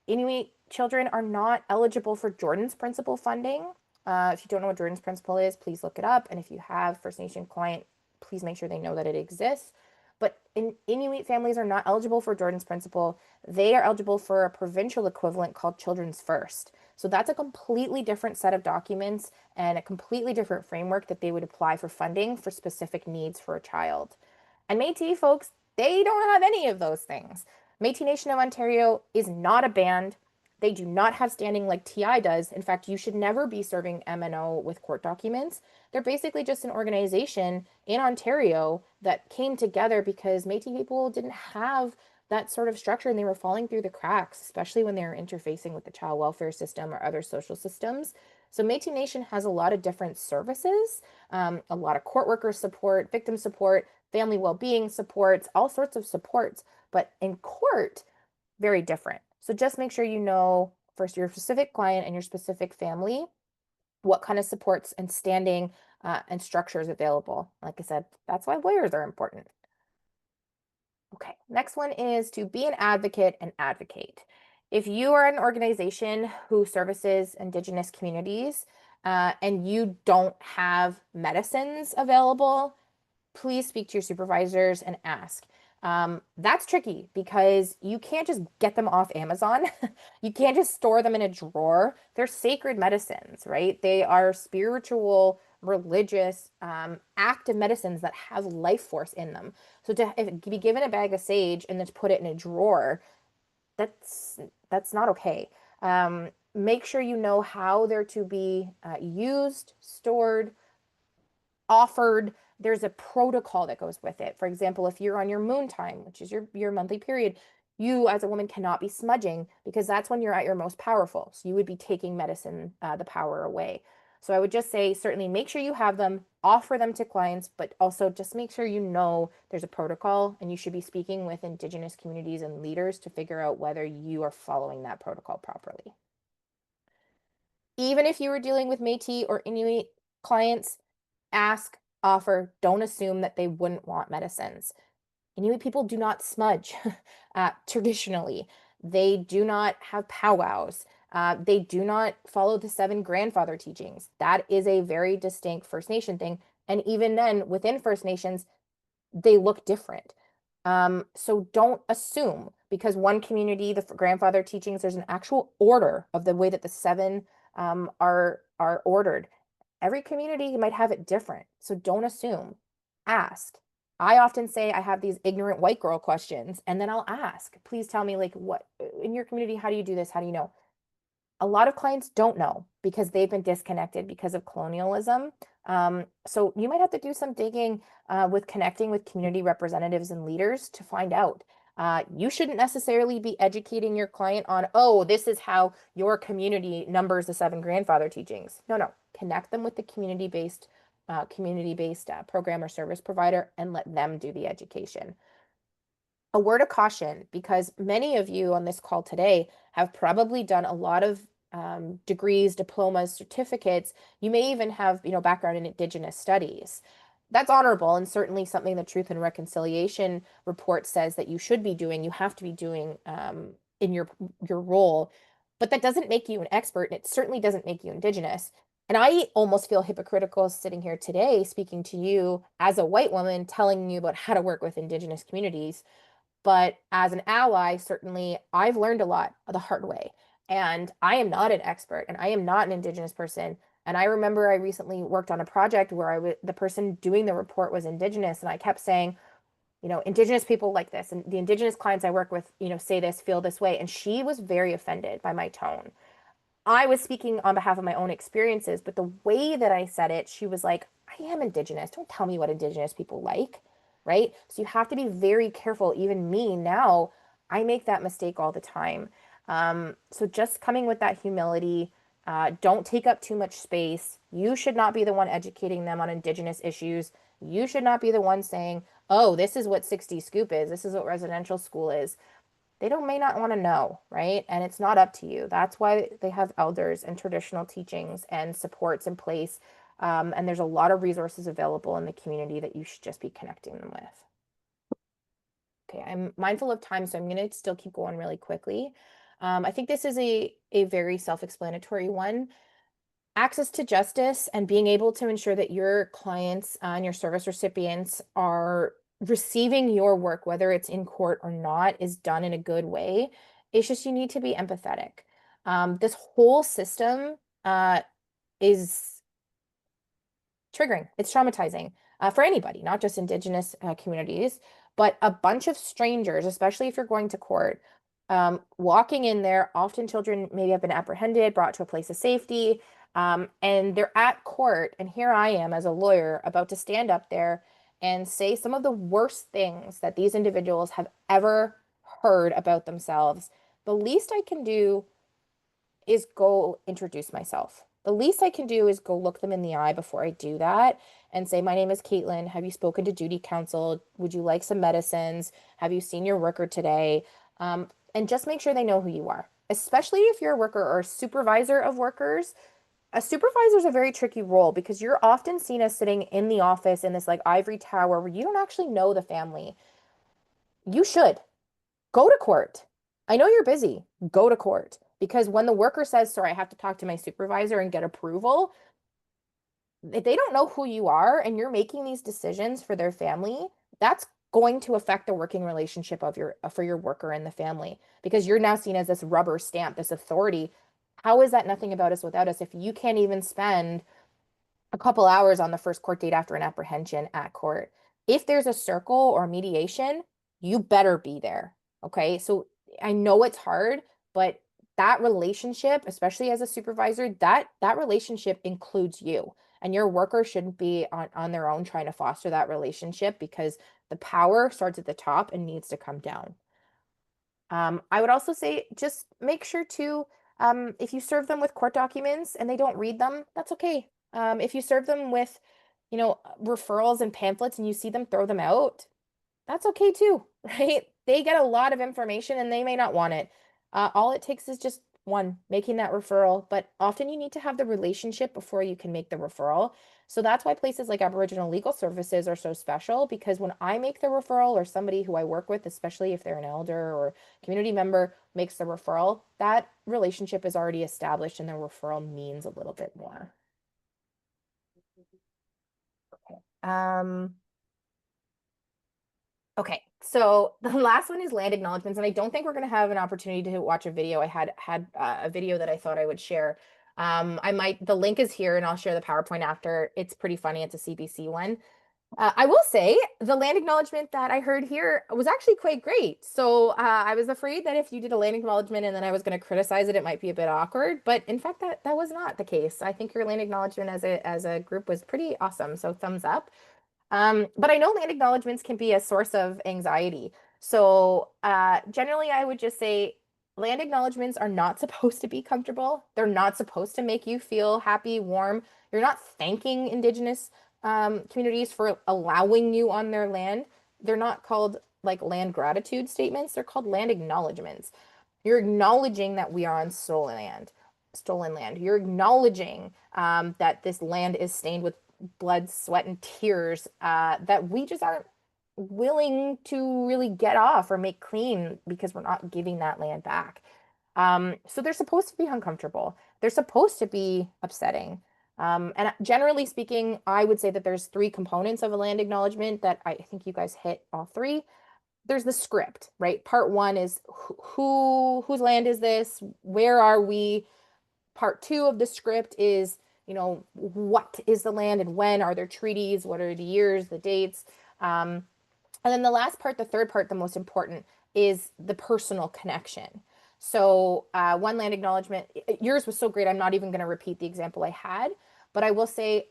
Inuit children are not eligible for Jordan's Principle funding. If you don't know what Jordan's Principle is, please look it up. And if you have First Nation client, please make sure they know that it exists. But Inuit families are not eligible for Jordan's Principle. They are eligible for a provincial equivalent called Children's First. So that's a completely different set of documents and a completely different framework that they would apply for funding for specific needs for a child. And Métis folks, they don't have any of those things. Métis Nation of Ontario is not a band. They do not have standing like TI does. In fact, you should never be serving MNO with court documents. They're basically just an organization in Ontario that came together because Métis people didn't have that sort of structure and they were falling through the cracks, especially when they were interfacing with the child welfare system or other social systems. So Métis Nation has a lot of different services, a lot of court worker support, victim support, family well-being supports, all sorts of supports. But in court, very different. So just make sure you know for your specific client and your specific family what kind of supports and standing and structures available. Like I said, that's why lawyers are important. Okay, next one is to be an advocate and advocate. If you are an organization who services Indigenous communities and you don't have medicines available, please speak to your supervisors and ask. That's tricky because you can't just get them off Amazon. You can't just store them in a drawer. They're sacred medicines, right? They are spiritual, religious, active medicines that have life force in them. So to be given a bag of sage and then to put it in a drawer, that's not okay. Make sure you know how they're to be used, stored, offered. There's a protocol that goes with it. For example, if you're on your moon time, which is your monthly period, you as a woman cannot be smudging because that's when you're at your most powerful. So you would be taking medicine, the power away. So I would just say, certainly make sure you have them, offer them to clients, but also just make sure you know there's a protocol and you should be speaking with Indigenous communities and leaders to figure out whether you are following that protocol properly. Even if you were dealing with Métis or Inuit clients, ask, offer, don't assume that they wouldn't want medicines. Inuit people do not smudge traditionally. They do not have powwows. They do not follow the 7 grandfather teachings. That is a very distinct First Nation thing. And even then, within First Nations, they look different. So don't assume because one community, the grandfather teachings, there's an actual order of the way that the 7 are ordered. Every community might have it different. So don't assume. Ask. I often say I have these ignorant white girl questions, and then I'll ask, please tell me, like, what in your community, how do you do this? How do you know? a lot of clients don't know because they've been disconnected because of colonialism. So you might have to do some digging with connecting with community representatives and leaders to find out. You shouldn't necessarily be educating your client on, oh, this is how your community numbers the 7 grandfather teachings. No, no. Connect them with the community-based program or service provider and let them do the education. A word of caution, because many of you on this call today have probably done a lot of degrees, diplomas, certificates. You may even have, background in Indigenous studies. That's honorable and certainly something the Truth and Reconciliation report says that you should be doing. You have to be doing in your role, but that doesn't make you an expert, and it certainly doesn't make you Indigenous. And I almost feel hypocritical sitting here today speaking to you as a white woman, telling you about how to work with Indigenous communities. But as an ally, certainly I've learned a lot the hard way. And I am not an expert and I am not an Indigenous person. And I remember I recently worked on a project where the person doing the report was Indigenous. And I kept saying, Indigenous people like this. And the Indigenous clients I work with, say this, feel this way. And she was very offended by my tone. I was speaking on behalf of my own experiences, but the way that I said it, she was like, I am Indigenous. Don't tell me what Indigenous people like, right? So you have to be very careful. Even me now, I make that mistake all the time. So just coming with that humility, don't take up too much space. You should not be the one educating them on Indigenous issues. You should not be the one saying, oh, this is what 60 Scoop is. This is what residential school is. They may not want to know, right? And it's not up to you. That's why they have elders and traditional teachings and supports in place. And there's a lot of resources available in the community that you should just be connecting them with. Okay, I'm mindful of time, so I'm going to still keep going really quickly. I think this is a very self-explanatory one. Access to justice and being able to ensure that your clients and your service recipients are receiving your work, whether it's in court or not, is done in a good way. It's just you need to be empathetic. This whole system is triggering. It's traumatizing for anybody, not just Indigenous communities, but a bunch of strangers, especially if you're going to court, walking in there. Often children maybe have been apprehended, brought to a place of safety, and they're at court. And here I am as a lawyer about to stand up there and say some of the worst things that these individuals have ever heard about themselves. The least I can do is go introduce myself. The least I can do is go look them in the eye before I do that and say, my name is Caitlin. Have you spoken to duty counsel? Would you like some medicines? Have you seen your worker today? And just make sure they know who you are, especially if you're a worker or a supervisor of workers. A supervisor is a very tricky role because you're often seen as sitting in the office in this like ivory tower where you don't actually know the family. You should go to court. I know you're busy. Go to court. Because when the worker says, sorry, I have to talk to my supervisor and get approval, if they don't know who you are and you're making these decisions for their family, that's going to affect the working relationship of for your worker and the family because you're now seen as this rubber stamp, this authority. How is that nothing about us without us if you can't even spend a couple hours on the first court date after an apprehension at court? If there's a circle or mediation, you better be there. Okay. So I know it's hard, but that relationship, especially as a supervisor, that relationship includes you. And your worker shouldn't be on their own trying to foster that relationship because the power starts at the top and needs to come down. I would also say just make sure to, if you serve them with court documents and they don't read them, that's okay. If you serve them with, referrals and pamphlets and you see them throw them out, that's okay too, right? They get a lot of information and they may not want it. All it takes is just one, making that referral, but often you need to have the relationship before you can make the referral. So that's why places like Aboriginal Legal Services are so special because when I make the referral or somebody who I work with, especially if they're an elder or community member makes the referral, that relationship is already established and the referral means a little bit more. Okay. Okay, so the last one is land acknowledgements, and I don't think we're going to have an opportunity to watch a video. I had a video that I thought I would share. The link is here, and I'll share the PowerPoint after. It's pretty funny. It's a CBC one. I will say the land acknowledgement that I heard here was actually quite great. So I was afraid that if you did a land acknowledgement and then I was going to criticize it, it might be a bit awkward. But in fact, that was not the case. I think your land acknowledgement as a group was pretty awesome. So thumbs up. But I know land acknowledgements can be a source of anxiety. So generally, I would just say land acknowledgements are not supposed to be comfortable. They're not supposed to make you feel happy, warm. You're not thanking Indigenous communities for allowing you on their land. They're not called like land gratitude statements. They're called land acknowledgements. You're acknowledging that we are on stolen land. Stolen land. You're acknowledging that this land is stained with blood, sweat, and tears that we just aren't willing to really get off or make clean because we're not giving that land back. So they're supposed to be uncomfortable. They're supposed to be upsetting. And generally speaking, I would say that there's three components of a land acknowledgement that I think you guys hit all three. There's the script, right? Part one is whose land is this? Where are we? Part two of the script is, what is the land and when are there treaties? What are the years, the dates? And then the last part, the third part, the most important, is the personal connection. So one land acknowledgement, yours was so great. I'm not even going to repeat the example I had, but I will say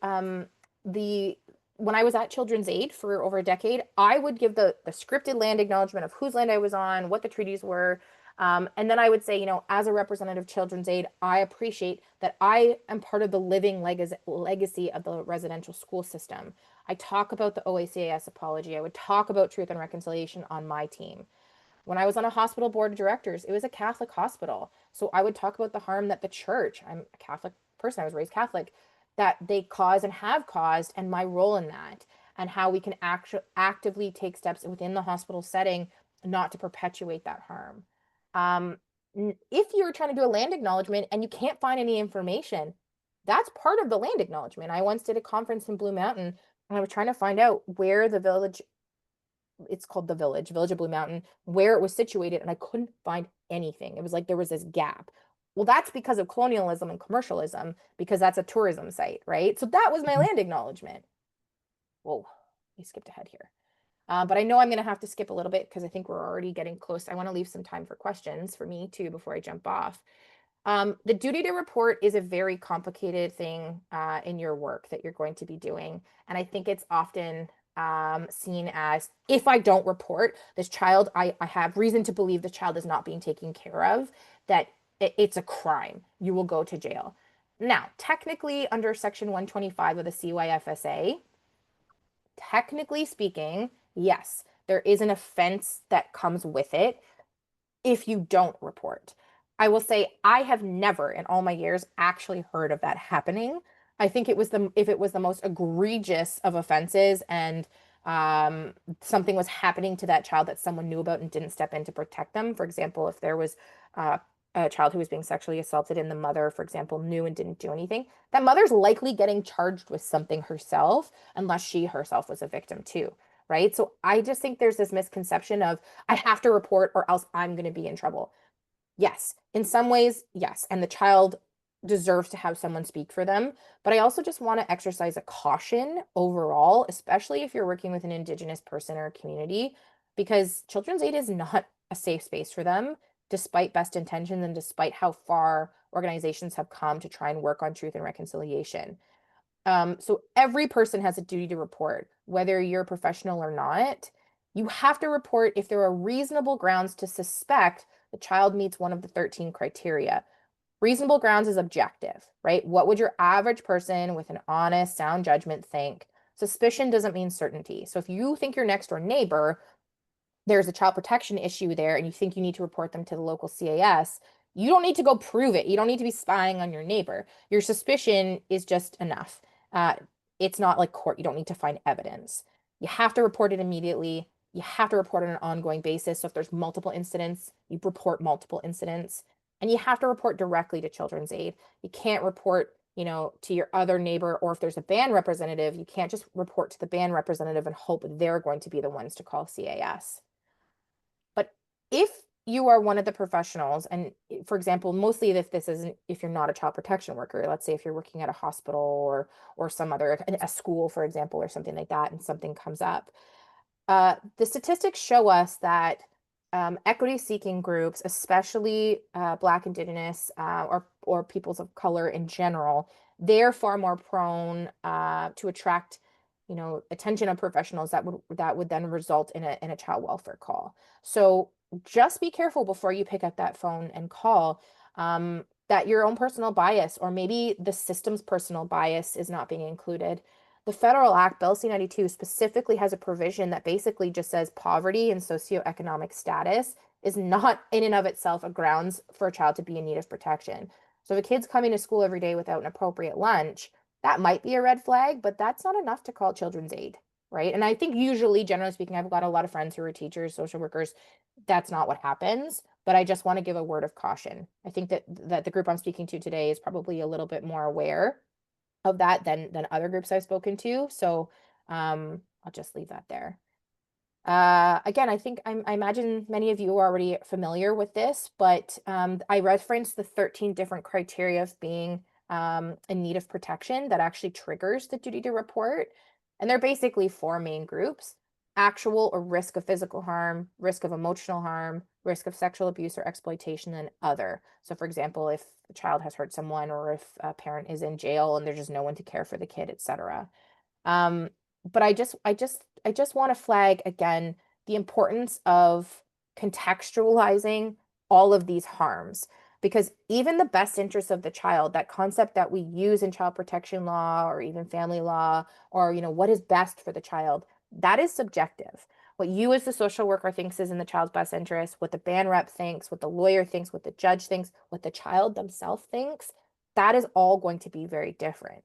the when I was at Children's Aid for over a decade, I would give the scripted land acknowledgement of whose land I was on, what the treaties were. And then I would say, as a representative of Children's Aid, I appreciate that I am part of the living legacy of the residential school system. I talk about the OACAS apology. I would talk about truth and reconciliation on my team. When I was on a hospital board of directors, it was a Catholic hospital. So I would talk about the harm that the church, I'm a Catholic person, I was raised Catholic, that they cause and have caused, and my role in that, and how we can actively take steps within the hospital setting not to perpetuate that harm. Um, if you're trying to do a land acknowledgement and you can't find any information, that's part of the land acknowledgement. I once did a conference in Blue Mountain and I was trying to find out where the village, it's called the Village of Blue Mountain, where it was situated, and I couldn't find anything. It was like there was this gap. Well, that's because of colonialism and commercialism, because that's a tourism site, right? So that was my land acknowledgement. Whoa, we skipped ahead here. But I know I'm going to have to skip a little bit because I think we're already getting close. I want to leave some time for questions for me too before I jump off. The duty to report is a very complicated thing in your work that you're going to be doing. And I think it's often seen as, if I don't report this child, I have reason to believe the child is not being taken care of, that it's a crime. You will go to jail. Now, technically, under Section 125 of the CYFSA, technically speaking, yes, there is an offense that comes with it if you don't report. I will say I have never in all my years actually heard of that happening. I think if it was the most egregious of offenses and something was happening to that child that someone knew about and didn't step in to protect them. For example, if there was a child who was being sexually assaulted and the mother, for example, knew and didn't do anything, that mother's likely getting charged with something herself unless she herself was a victim too, right? So I just think there's this misconception of I have to report or else I'm going to be in trouble. Yes, in some ways, yes. And the child deserves to have someone speak for them. But I also just want to exercise a caution overall, especially if you're working with an Indigenous person or a community, because Children's Aid is not a safe space for them, despite best intentions and despite how far organizations have come to try and work on truth and reconciliation. So every person has a duty to report, whether you're a professional or not. You have to report if there are reasonable grounds to suspect the child meets one of the 13 criteria. Reasonable grounds is objective, right? What would your average person with an honest, sound judgment think? Suspicion doesn't mean certainty. So if you think your next door neighbor, there's a child protection issue there and you think you need to report them to the local CAS, you don't need to go prove it. You don't need to be spying on your neighbor. Your suspicion is just enough. Uh, it's not like court. You don't need to find evidence. You have to report it immediately. You have to report on an ongoing basis. So if there's multiple incidents, you report multiple incidents. And you have to report directly to Children's Aid. You can't report, to your other neighbor, or if there's a band representative, you can't just report to the band representative and hope they're going to be the ones to call CAS. But if you are one of the professionals, and for example, mostly if you're not a child protection worker, let's say if you're working at a hospital or some other a school, for example, or something like that, and something comes up, the statistics show us that equity-seeking groups, especially Black, Indigenous, or peoples of color in general, they're far more prone to attract, attention of professionals that would then result in a child welfare call. So just be careful before you pick up that phone and call. That your own personal bias or maybe the system's personal bias is not being included. The federal act, Bill C-92, specifically has a provision that basically just says poverty and socioeconomic status is not in and of itself a grounds for a child to be in need of protection. So if a kid's coming to school every day without an appropriate lunch, that might be a red flag, but that's not enough to call children's aid, right? And I think usually, generally speaking, I've got a lot of friends who are teachers, social workers. That's not what happens, but I just want to give a word of caution. I think that the group I'm speaking to today is probably a little bit more aware of that than other groups I've spoken to. So I'll just leave that there. Again, I imagine many of you are already familiar with this, but I referenced the 13 different criteria of being in need of protection that actually triggers the duty to report. And they're basically four main groups: actual or risk of physical harm, risk of emotional harm, risk of sexual abuse or exploitation, and other. So for example, if the child has hurt someone or if a parent is in jail and there's just no one to care for the kid, etc. But I just want to flag again the importance of contextualizing all of these harms, because even the best interests of the child, that concept that we use in child protection law or even family law, or what is best for the child, that is subjective. What you as the social worker thinks is in the child's best interest, what the band rep thinks, what the lawyer thinks, what the judge thinks, what the child themselves thinks, that is all going to be very different.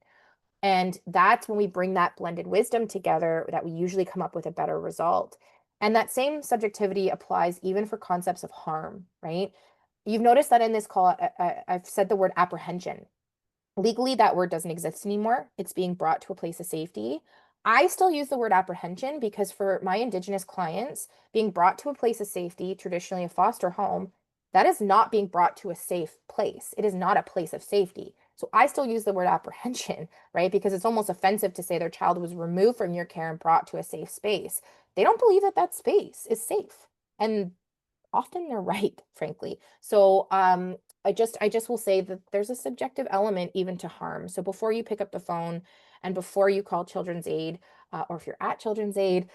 And that's when we bring that blended wisdom together that we usually come up with a better result. And that same subjectivity applies even for concepts of harm, right? You've noticed that in this call, I've said the word apprehension. Legally, that word doesn't exist anymore. It's being brought to a place of safety. I still use the word apprehension because for my Indigenous clients, being brought to a place of safety, traditionally a foster home, that is not being brought to a safe place. It is not a place of safety. So I still use the word apprehension, right? Because it's almost offensive to say their child was removed from your care and brought to a safe space. They don't believe that that space is safe. And often they're right, frankly. So I just will say that there's a subjective element even to harm. So before you pick up the phone and before you call Children's Aid, or if you're at Children's Aid,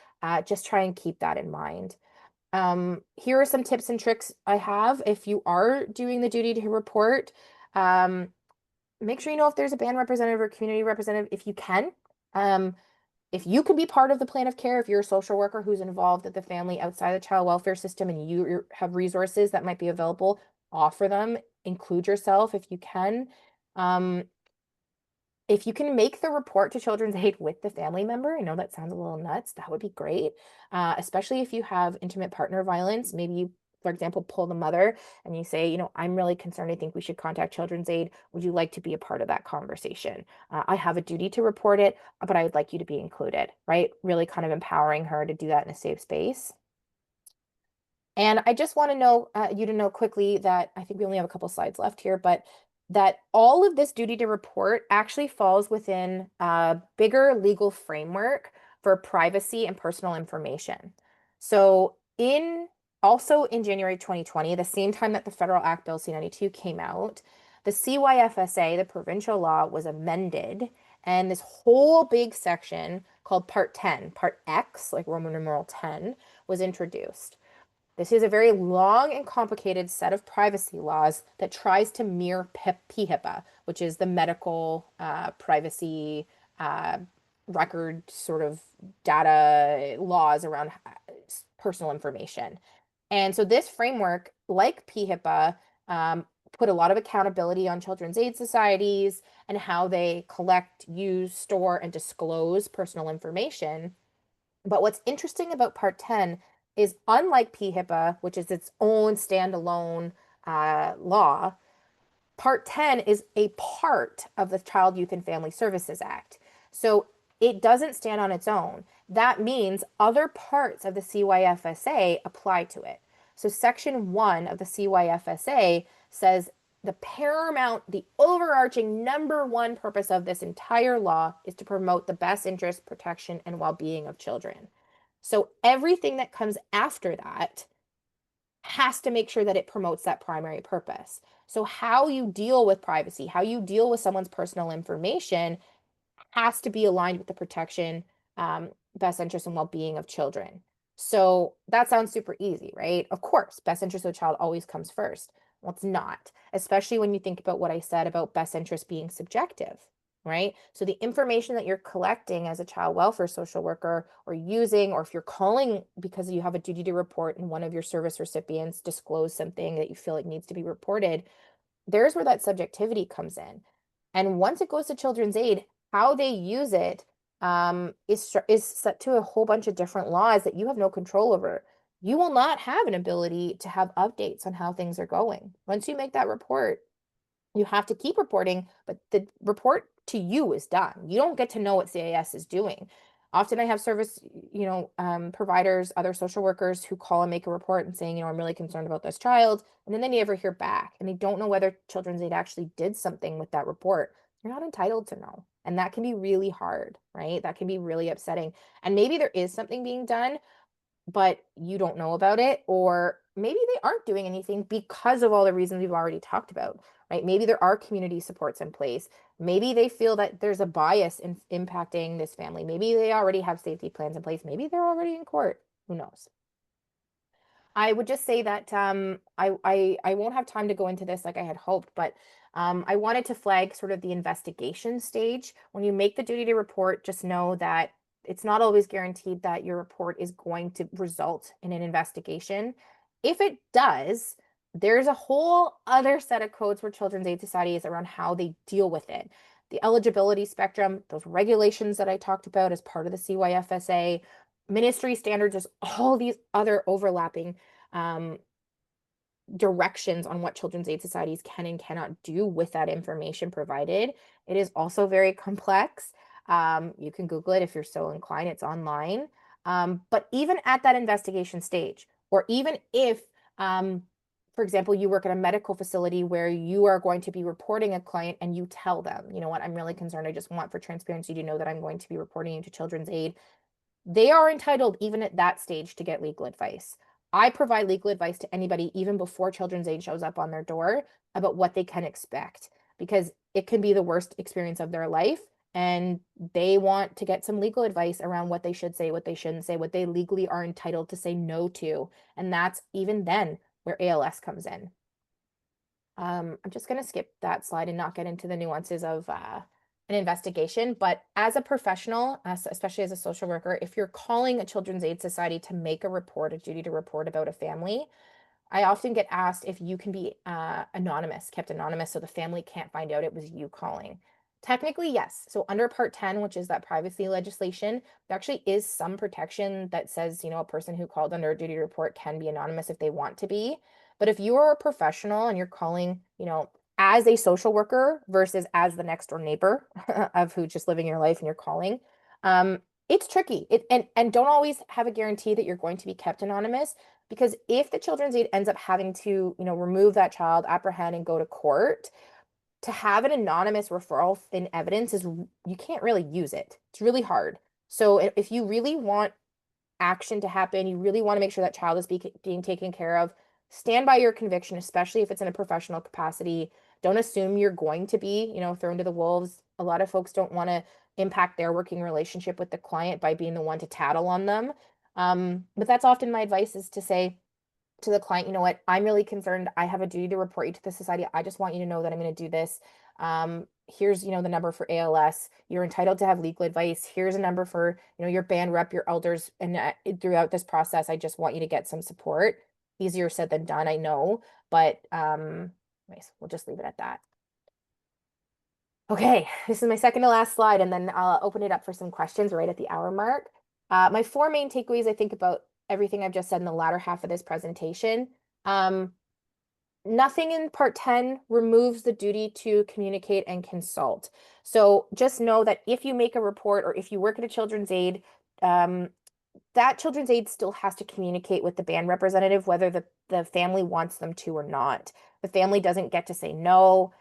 just try and keep that in mind. Here are some tips and tricks I have if you are doing the duty to report. Make sure you know if there's a band representative or community representative if you can. If you can be part of the plan of care, if you're a social worker who's involved at the family outside the child welfare system and you have resources that might be available, offer them, include yourself if you can. If you can make the report to Children's Aid with the family member, I know that sounds a little nuts, that would be great. Especially if you have intimate partner violence, maybe you, for example, pull the mother and you say, I'm really concerned. I think we should contact Children's Aid. Would you like to be a part of that conversation? I have a duty to report it, but I would like you to be included, right? Really kind of empowering her to do that in a safe space. And I just want to know you to know quickly that I think we only have a couple slides left here, but that all of this duty to report actually falls within a bigger legal framework for privacy and personal information. So also in January 2020, the same time that the Federal Act Bill C-92 came out, the CYFSA, the provincial law, was amended, and this whole big section called Part 10, Part X, like Roman numeral 10, was introduced. This is a very long and complicated set of privacy laws that tries to mirror PHIPAA, which is the medical privacy record sort of data laws around personal information. And so this framework, like PHIPAA, put a lot of accountability on children's aid societies and how they collect, use, store, and disclose personal information. But what's interesting about Part 10 is, unlike PHIPAA, which is its own standalone law, Part 10 is a part of the Child, Youth, and Family Services Act. So it doesn't stand on its own. That means other parts of the CYFSA apply to it. So Section 1 of the CYFSA says the overarching number one purpose of this entire law is to promote the best interest, protection, and well-being of children. So everything that comes after that has to make sure that it promotes that primary purpose. So how you deal with privacy, how you deal with someone's personal information has to be aligned with the protection, best interest and well-being of children. So that sounds super easy, right? Of course, best interest of the child always comes first. Well, it's not, especially when you think about what I said about best interest being subjective, right? So the information that you're collecting as a child welfare social worker or using, or if you're calling because you have a duty to report and one of your service recipients disclosed something that you feel like needs to be reported, there's where that subjectivity comes in. And once it goes to Children's Aid, how they use it is set to a whole bunch of different laws that you have no control over. You will not have an ability to have updates on how things are going. Once you make that report, you have to keep reporting, but the report to you is done. You don't get to know what CAS is doing. Often I have service, providers, other social workers who call and make a report and saying, I'm really concerned about this child. And then they never hear back and they don't know whether Children's Aid actually did something with that report. You're not entitled to know. And that can be really hard, right? That can be really upsetting. And maybe there is something being done, but you don't know about it, or maybe they aren't doing anything because of all the reasons we've already talked about, right? Maybe there are community supports in place. Maybe they feel that there's a bias in impacting this family. Maybe they already have safety plans in place. Maybe they're already in court. Who knows? I would just say that I won't have time to go into this like I had hoped, but I wanted to flag sort of the investigation stage. When you make the duty to report, just know that it's not always guaranteed that your report is going to result in an investigation. If it does, there's a whole other set of codes for Children's Aid Societies around how they deal with it. The eligibility spectrum, those regulations that I talked about as part of the CYFSA, ministry standards, there's all these other overlapping directions on what Children's Aid Societies can and cannot do with that information provided. It is also very complex. You can Google it if you're so inclined, it's online. But even at that investigation stage, or even if, for example, you work at a medical facility where you are going to be reporting a client and you tell them, you know what, I'm really concerned. I just want for transparency to know that I'm going to be reporting you to Children's Aid. They are entitled, even at that stage, to get legal advice. I provide legal advice to anybody, even before Children's Aid shows up on their door, about what they can expect, because it can be the worst experience of their life. And they want to get some legal advice around what they should say, what they shouldn't say, what they legally are entitled to say no to. And that's even then where ALS comes in. I'm just going to skip that slide and not get into the nuances of an investigation. But as a professional, especially as a social worker, if you're calling a Children's Aid Society to make a report, a duty to report about a family, I often get asked if you can be anonymous, kept anonymous, so the family can't find out it was you calling. Technically, yes. So under Part 10, which is that privacy legislation, there actually is some protection that says, a person who called under a duty to report can be anonymous if they want to be. But if you are a professional and you're calling, as a social worker versus as the next door neighbor of who's just living your life and you're calling, it's tricky. And don't always have a guarantee that you're going to be kept anonymous, because if the Children's Aid ends up having to, remove that child, apprehend, and go to court, to have an anonymous referral in evidence you can't really use it. It's really hard. So if you really want action to happen, you really want to make sure that child is being taken care of, stand by your conviction, especially if it's in a professional capacity. Don't assume you're going to be, thrown to the wolves. A lot of folks don't want to impact their working relationship with the client by being the one to tattle on them. But that's often my advice, is to say to the client, you know what, I'm really concerned. I have a duty to report you to the society. I just want you to know that I'm going to do this. Here's, the number for ALS. You're entitled to have legal advice. Here's a number for, your band rep, your elders. And throughout this process, I just want you to get some support. Easier said than done, I know, but anyways, we'll just leave it at that. Okay, this is my second to last slide, and then I'll open it up for some questions right at the hour mark. My four main takeaways, I think, about everything I've just said in the latter half of this presentation. Nothing in Part 10 removes the duty to communicate and consult. So just know that if you make a report or if you work at a Children's Aid, that children's aid still has to communicate with the band representative whether the family wants them to or not. The family doesn't get to say no.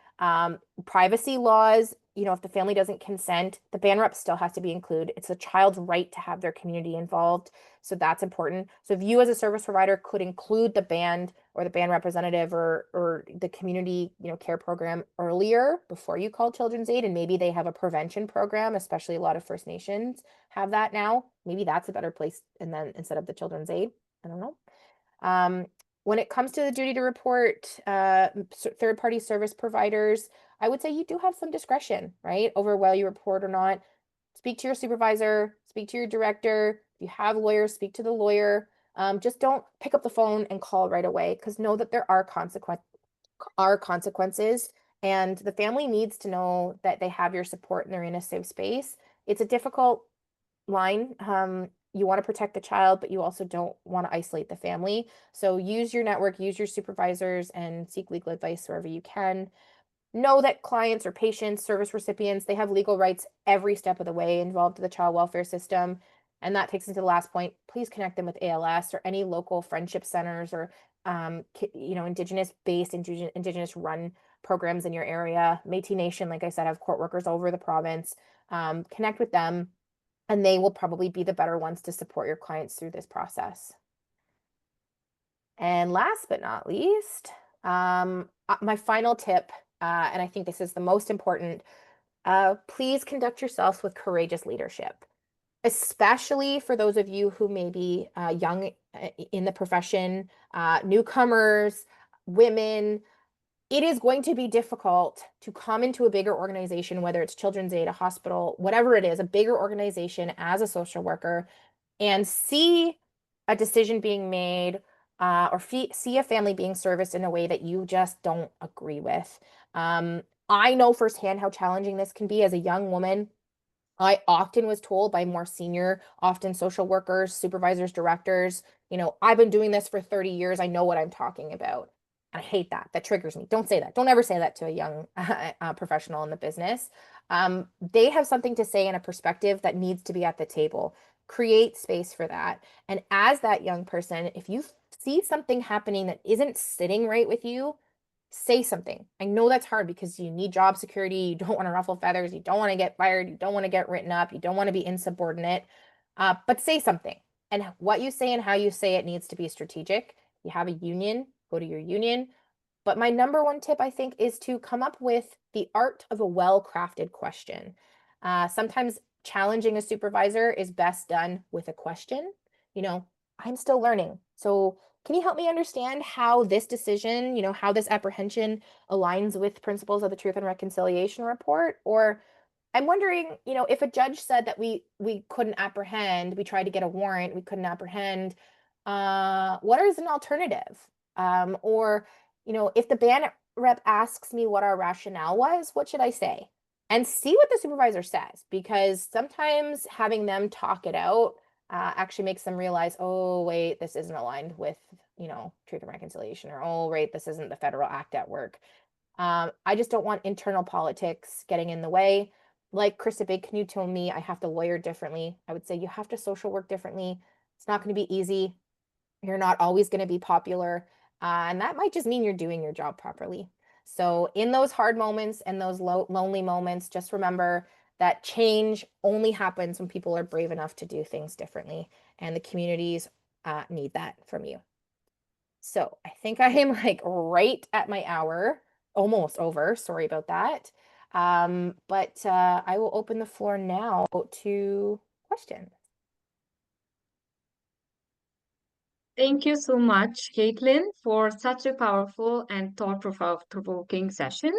Privacy laws, if the family doesn't consent, the band rep still has to be included. It's the child's right to have their community involved. So that's important. So if you as a service provider could include the band or the band representative or the community, care program earlier before you call Children's Aid, and maybe they have a prevention program, especially a lot of First Nations have that now. Maybe that's a better place, and then instead of the Children's Aid, I don't know. When it comes to the duty to report third-party service providers, I would say you do have some discretion, right, over whether you report or not. Speak to your supervisor, speak to your director. If you have lawyers, speak to the lawyer. Just don't pick up the phone and call right away, because know that there are consequences, and the family needs to know that they have your support and they're in a safe space. It's a difficult line. You want to protect the child, but you also don't want to isolate the family. So use your network, use your supervisors, and seek legal advice wherever you can. Know that clients or patients, service recipients, they have legal rights every step of the way involved in the child welfare system. And that takes us to the last point. Please connect them with ALS or any local friendship centers or Indigenous-based, Indigenous-run programs in your area. Métis Nation, like I said, have court workers all over the province. Connect with them, and they will probably be the better ones to support your clients through this process. And last but not least, my final tip, and I think this is the most important, please conduct yourselves with courageous leadership, especially for those of you who may be young in the profession, newcomers, women. It is going to be difficult to come into a bigger organization, whether it's Children's Aid, a hospital, whatever it is, a bigger organization as a social worker, and see a decision being made or see a family being serviced in a way that you just don't agree with. I know firsthand how challenging this can be as a young woman. I often was told by more senior, often social workers, supervisors, directors, I've been doing this for 30 years. I know what I'm talking about. And I hate that. That triggers me. Don't say that. Don't ever say that to a young professional in the business. They have something to say and a perspective that needs to be at the table. Create space for that. And as that young person, if you see something happening that isn't sitting right with you, say something. I know that's hard because you need job security. You don't want to ruffle feathers. You don't want to get fired. You don't want to get written up. You don't want to be insubordinate. But say something. And what you say and how you say it needs to be strategic. You have a union, go to your union. But my number one tip, I think, is to come up with the art of a well-crafted question. Sometimes challenging a supervisor is best done with a question. I'm still learning. So can you help me understand how this decision, how this apprehension aligns with principles of the Truth and Reconciliation Report? Or I'm wondering, if a judge said that we couldn't apprehend, we tried to get a warrant, we couldn't apprehend, what is an alternative? Or, if the band rep asks me what our rationale was, what should I say? And see what the supervisor says, because sometimes having them talk it out actually makes them realize, oh, wait, this isn't aligned with, Truth and Reconciliation, or, oh, wait, this isn't the federal act at work. I just don't want internal politics getting in the way. Like Krista Big Canoe told me, I have to lawyer differently. I would say you have to social work differently. It's not going to be easy. You're not always going to be popular. And that might just mean you're doing your job properly. So in those hard moments and those lonely moments, just remember that change only happens when people are brave enough to do things differently. And the communities need that from you. So I think I am right at my hour, almost over. Sorry about that. But I will open the floor now to questions. Thank you so much, Caitlin, for such a powerful and thought-provoking session.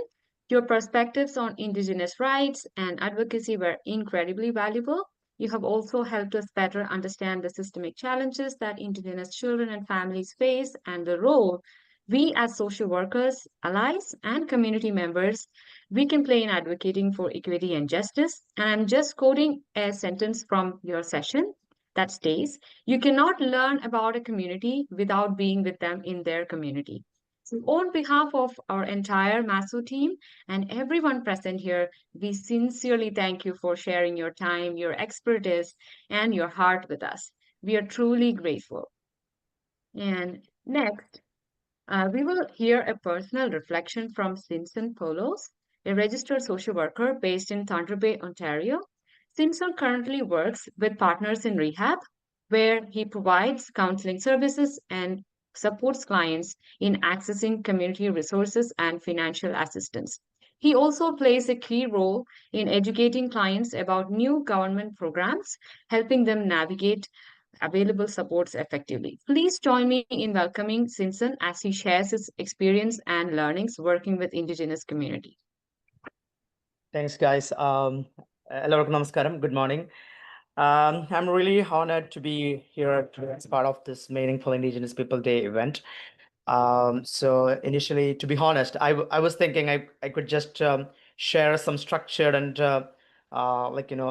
Your perspectives on Indigenous rights and advocacy were incredibly valuable. You have also helped us better understand the systemic challenges that Indigenous children and families face and the role we as social workers, allies, and community members, we can play in advocating for equity and justice. And I'm just quoting a sentence from your session that stays. You cannot learn about a community without being with them in their community. So, on behalf of our entire MASO team and everyone present here, we sincerely thank you for sharing your time, your expertise, and your heart with us. We are truly grateful. And next, we will hear a personal reflection from Simpson Polos, a registered social worker based in Thunder Bay, Ontario. Simpson currently works with partners in rehab, where he provides counseling services and supports clients in accessing community resources and financial assistance. He also plays a key role in educating clients about new government programs, helping them navigate available supports effectively. Please join me in welcoming Simpson as he shares his experience and learnings working with Indigenous community. Thanks, guys. Hello, namaskaram. Good morning. I'm really honored to be here as part of this meaningful Indigenous People Day event. So initially, to be honest, I was thinking I could just share some structured and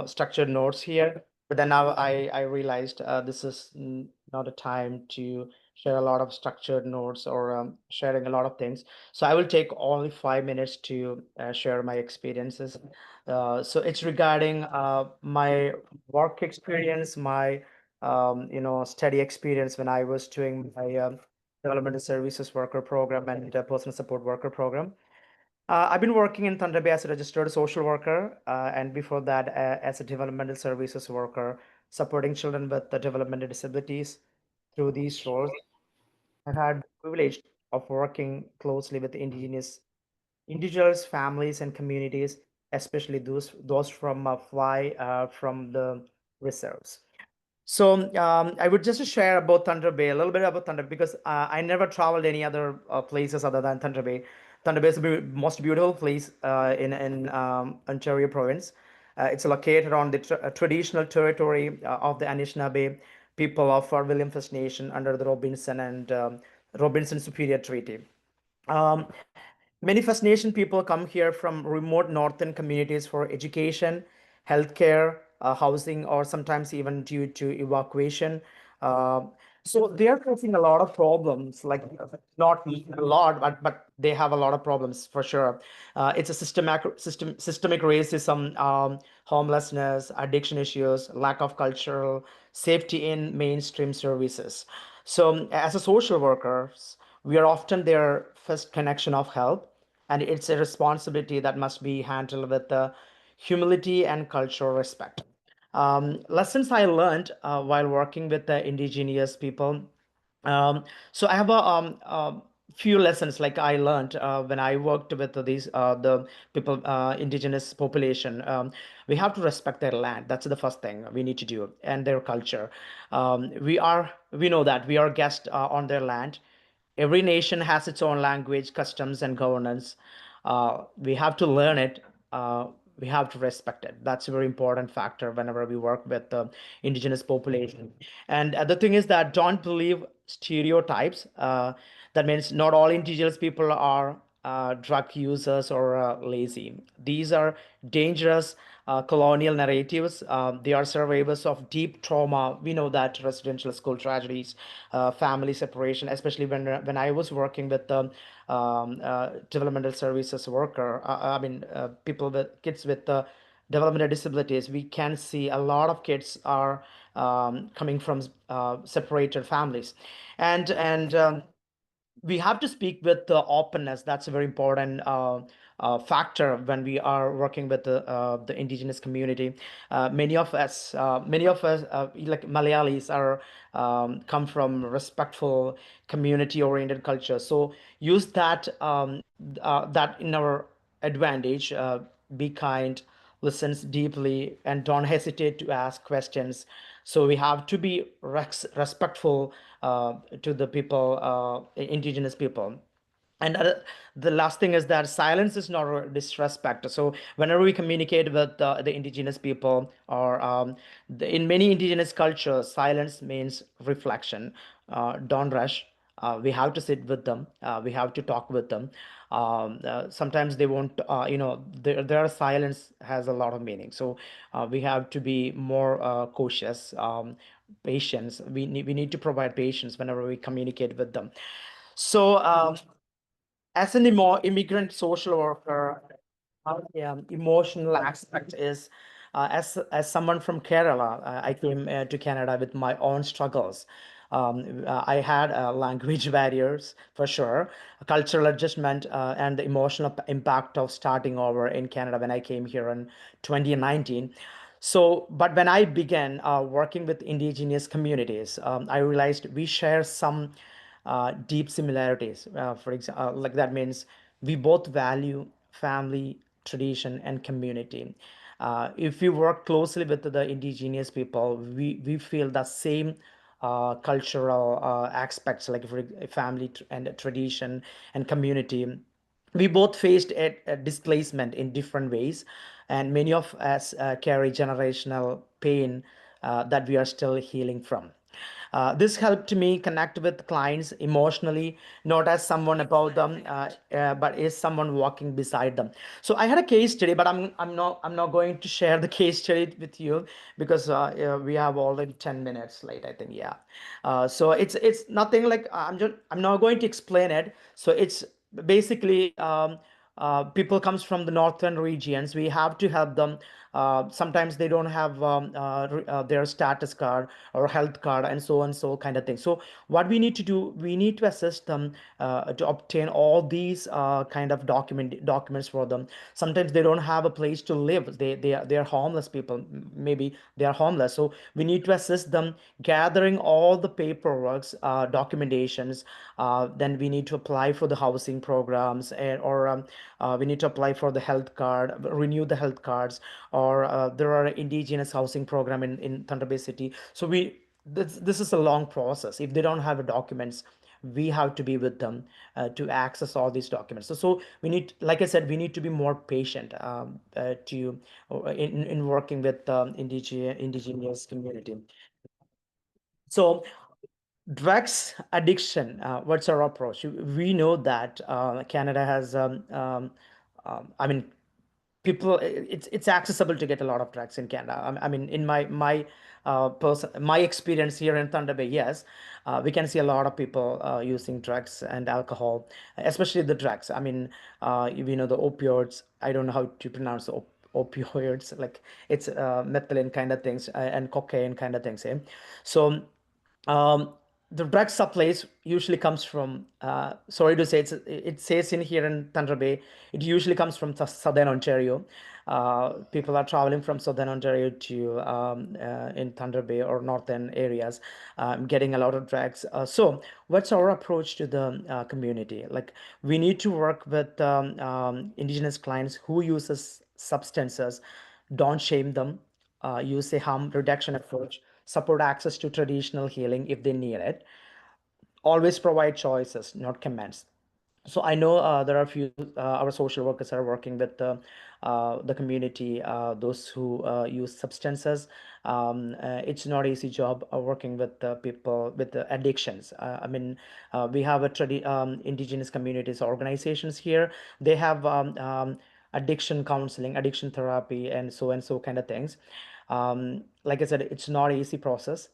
structured notes here. But then now I realized this is not a time to share a lot of structured notes or sharing a lot of things. So I will take only 5 minutes to share my experiences. So it's regarding my work experience, my study experience when I was doing my developmental services worker program and personal support worker program. I've been working in Thunder Bay as a registered social worker, and before that, as a developmental services worker, supporting children with developmental disabilities through these roles. I've had the privilege of working closely with indigenous individuals, families, and communities, especially those from from the reserves. So I would just share about Thunder Bay, a little bit about Thunder Bay, because I never traveled any other places other than Thunder Bay. Thunder Bay is the most beautiful place in Ontario province. It's located on the traditional territory of the Anishinaabe people of our William First Nation under the Robinson and Robinson Superior Treaty. Um, Many First Nation people come here from remote northern communities for education, healthcare, housing, or sometimes even due to evacuation. Uh, so they are facing a lot of problems, like not a lot, but they have a lot of problems for sure. It's a systemic racism, homelessness, addiction issues, lack of cultural safety in mainstream services. So as a social workers, we are often their first connection of help, and it's a responsibility that must be handled with humility and cultural respect. Lessons I learned while working with the indigenous people. So I have a few lessons like I learned when I worked with the people, indigenous population. We have to respect their land. That's the first thing we need to do, and their culture. We know that we are guests on their land. Every nation has its own language, customs, and governance. We have to learn it. We have to respect it. That's a very important factor whenever we work with the indigenous population. And the thing is that don't believe stereotypes. That means not all indigenous people are drug users or lazy. These are dangerous colonial narratives. They are survivors of deep trauma. We know that residential school tragedies, family separation, especially when I was working with the developmental services worker. People with kids with developmental disabilities. We can see a lot of kids are coming from separated families, and we have to speak with openness. That's a very important factor when we are working with the indigenous community. Many of us, like Malayalis, are come from respectful, community-oriented culture. So use that in our advantage. Be kind, listens deeply, and don't hesitate to ask questions. So we have to be respectful to the people, indigenous people. And the last thing is that silence is not a disrespect. So whenever we communicate with the indigenous people, or in many indigenous cultures, silence means reflection. Don't rush. We have to sit with them. We have to talk with them. Sometimes they won't, their silence has a lot of meaning. So we have to be more cautious. Patience. We need to provide patience whenever we communicate with them. So as an immigrant social worker, emotional aspect is as someone from Kerala, I came to Canada with my own struggles. I had language barriers for sure, cultural adjustment, and the emotional impact of starting over in Canada when I came here in 2019. So, but when I began working with Indigenous communities, I realized we share some deep similarities. For example, like that means we both value family, tradition, and community. If we work closely with the indigenous people, we feel the same cultural aspects like for family and tradition and community. We both faced a displacement in different ways, and many of us carry generational pain that we are still healing from. This helped me connect with clients emotionally, not as someone about them, but as someone walking beside them. So I had a case study, but I'm not going to share the case study with you because we have already 10 minutes late. I think, yeah. So it's nothing like I'm not going to explain it. So it's basically people comes from the northern regions. We have to help them. Sometimes they don't have their status card or health card and so kind of thing. So what we need to do, we need to assist them to obtain all these kind of documents for them. Sometimes they don't have a place to live. They are homeless people. Maybe they are homeless. So we need to assist them gathering all the paperwork, documentations. Then we need to apply for the housing programs, or we need to apply for the health card, renew the health cards, or there are indigenous housing program in Thunder Bay City. So this is a long process. If they don't have documents, we have to be with them to access all these documents. So we need, like I said, we need to be more patient to in working with indigenous community. So drugs addiction, what's our approach? We know that Canada has I mean, people, it's accessible to get a lot of drugs in Canada. I mean, in my experience here in Thunder Bay, yes, we can see a lot of people using drugs and alcohol, especially the drugs. I mean, we know the opioids. I don't know how to pronounce the opioids, like it's methylene kind of things, and cocaine kind of things, eh? So um, the drug supplies usually comes from, sorry to say, it says in here in Thunder Bay, it usually comes from southern Ontario. People are traveling from southern Ontario to in Thunder Bay or northern areas, getting a lot of drugs. So what's our approach to the community? Like, we need to work with indigenous clients who uses substances. Don't shame them. Use a harm reduction approach, support access to traditional healing if they need it. Always provide choices, not commands. So I know there are a few our social workers are working with the community, those who use substances. It's not easy job working with people with addictions. I mean, we have indigenous communities organizations here. They have addiction counseling, addiction therapy, and so kind of things. Like I said, it's not an easy process.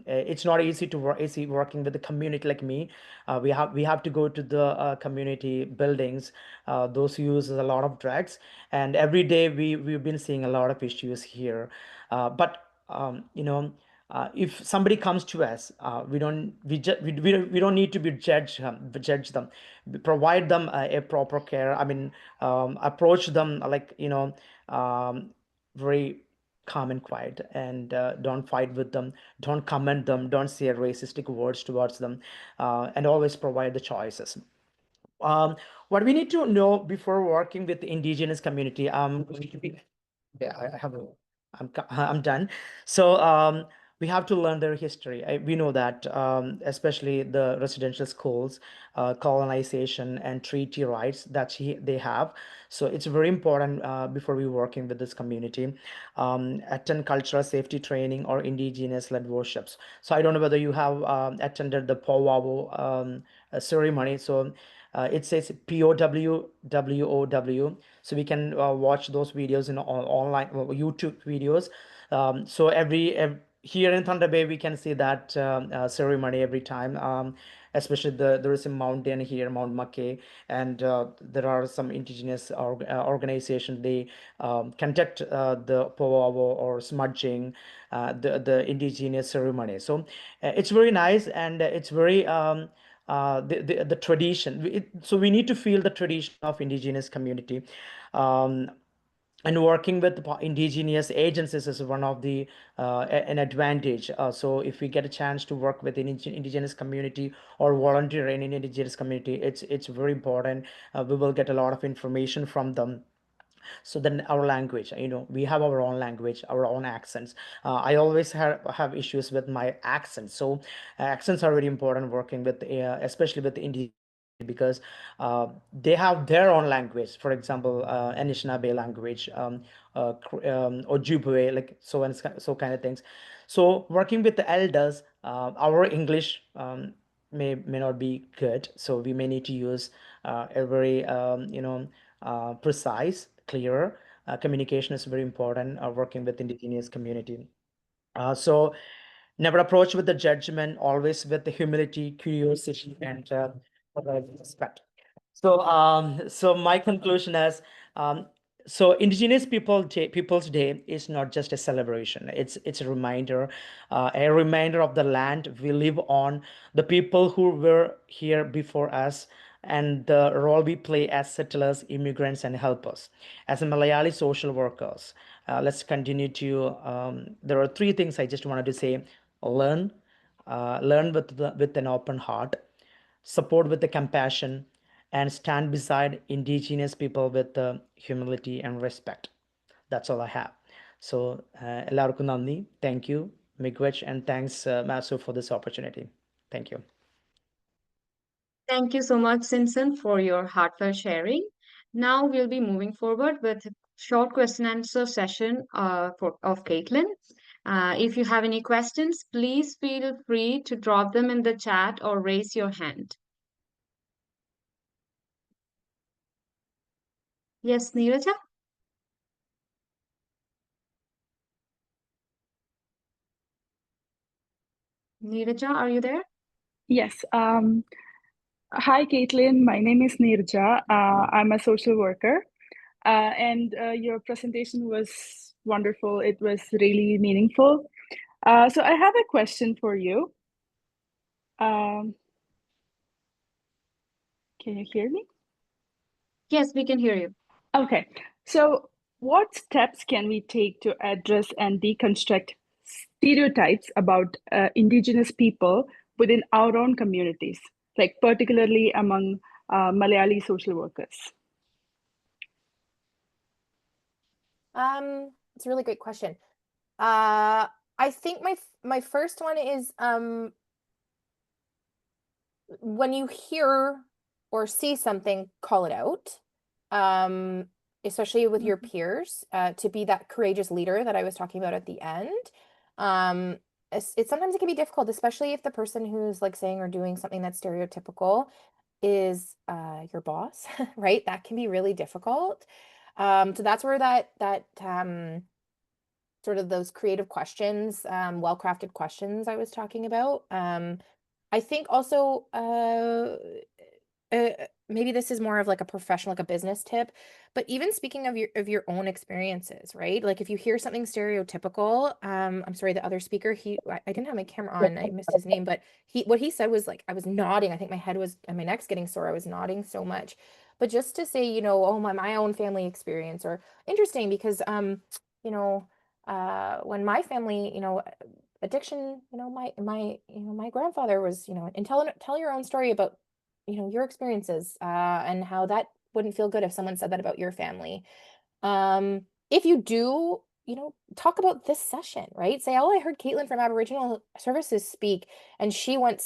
It's not easy to work easy working with the community like me. We have to go to the community buildings, those who use a lot of drugs, and every day we've been seeing a lot of issues here. But if somebody comes to us, we don't need to be judge them. We provide them a proper care. I mean, approach them like, very calm and quiet, and don't fight with them, don't comment them, don't say racistic words towards them, and always provide the choices. um, what we need to know before working with the indigenous community, yeah, I have a, I'm done. So we have to learn their history. We know that, especially the residential schools, colonization and treaty rights that they have. So it's very important before we working with this community. Attend cultural safety training or indigenous-led worships. So I don't know whether you have attended the powwow ceremony. So it says POWWOW. So we can watch those videos in online YouTube videos. So here in Thunder Bay, we can see that ceremony every time. Especially there is a mountain here, Mount Mackay, and there are some indigenous organizations. They conduct the powwow or smudging, the indigenous ceremony. So it's very nice, and it's very the tradition. So we need to feel the tradition of indigenous community. Um, and working with indigenous agencies is one of the an advantage. So if we get a chance to work with an indigenous community or volunteer in an indigenous community, it's very important. We will get a lot of information from them. So then our language, we have our own language, our own accents. I always have issues with my accents. So accents are very important working with especially with the indigenous community, because they have their own language. For example, Anishinaabe language, Ojibwe, like so and so kind of things. So working with the elders, our English may not be good, so we may need to use a very precise, clear communication is very important. Working with indigenous community, so never approach with the judgment, always with the humility, curiosity, and respect. So my conclusion is, um, so People's Day is not just a celebration. It's a reminder of the land we live on, the people who were here before us, and the role we play as settlers, immigrants, and helpers. As a Malayali social workers, let's continue to. There are three things I just wanted to say: learn, learn with an open heart, support with the compassion, and stand beside indigenous people with humility and respect. That's all I have. So എല്ലാവർക്കും നന്ദി. Thank you, Miigwech, and thanks, Masu, for this opportunity. Thank you. Thank you so much, Simpson, for your heartfelt sharing. Now we'll be moving forward with a short question and answer session of Caitlin. If you have any questions, please feel free to drop them in the chat or raise your hand. Yes, Neeraja? Neeraja, are you there? Yes. Hi, Caitlin. My name is Nirja. I'm a social worker. And your presentation was wonderful. It was really meaningful. So I have a question for you. Can you hear me? Yes, we can hear you. Okay. So what steps can we take to address and deconstruct stereotypes about Indigenous people within our own communities, like particularly among Malayali social workers? It's a really great question. I think my first one is when you hear or see something, call it out. Especially with your peers, to be that courageous leader that I was talking about at the end. It sometimes it can be difficult, especially if the person who's like saying or doing something that's stereotypical is your boss, right? That can be really difficult. So that's where that sort of those creative questions, well-crafted questions I was talking about. I think also maybe this is more of like a professional, like a business tip, but even speaking of your own experiences, right? Like if you hear something stereotypical, I'm sorry, the other speaker, I didn't have my camera on, I missed his name, but what he said was like, I was nodding. I think my head was, and my neck's getting sore. I was nodding so much. But just to say, oh, my own family experience, or interesting because, when my family, addiction, my grandfather was, and tell your own story about, your experiences, and how that wouldn't feel good if someone said that about your family. If you do, talk about this session, right? Say, oh, I heard Caitlin from Aboriginal Services speak, and she once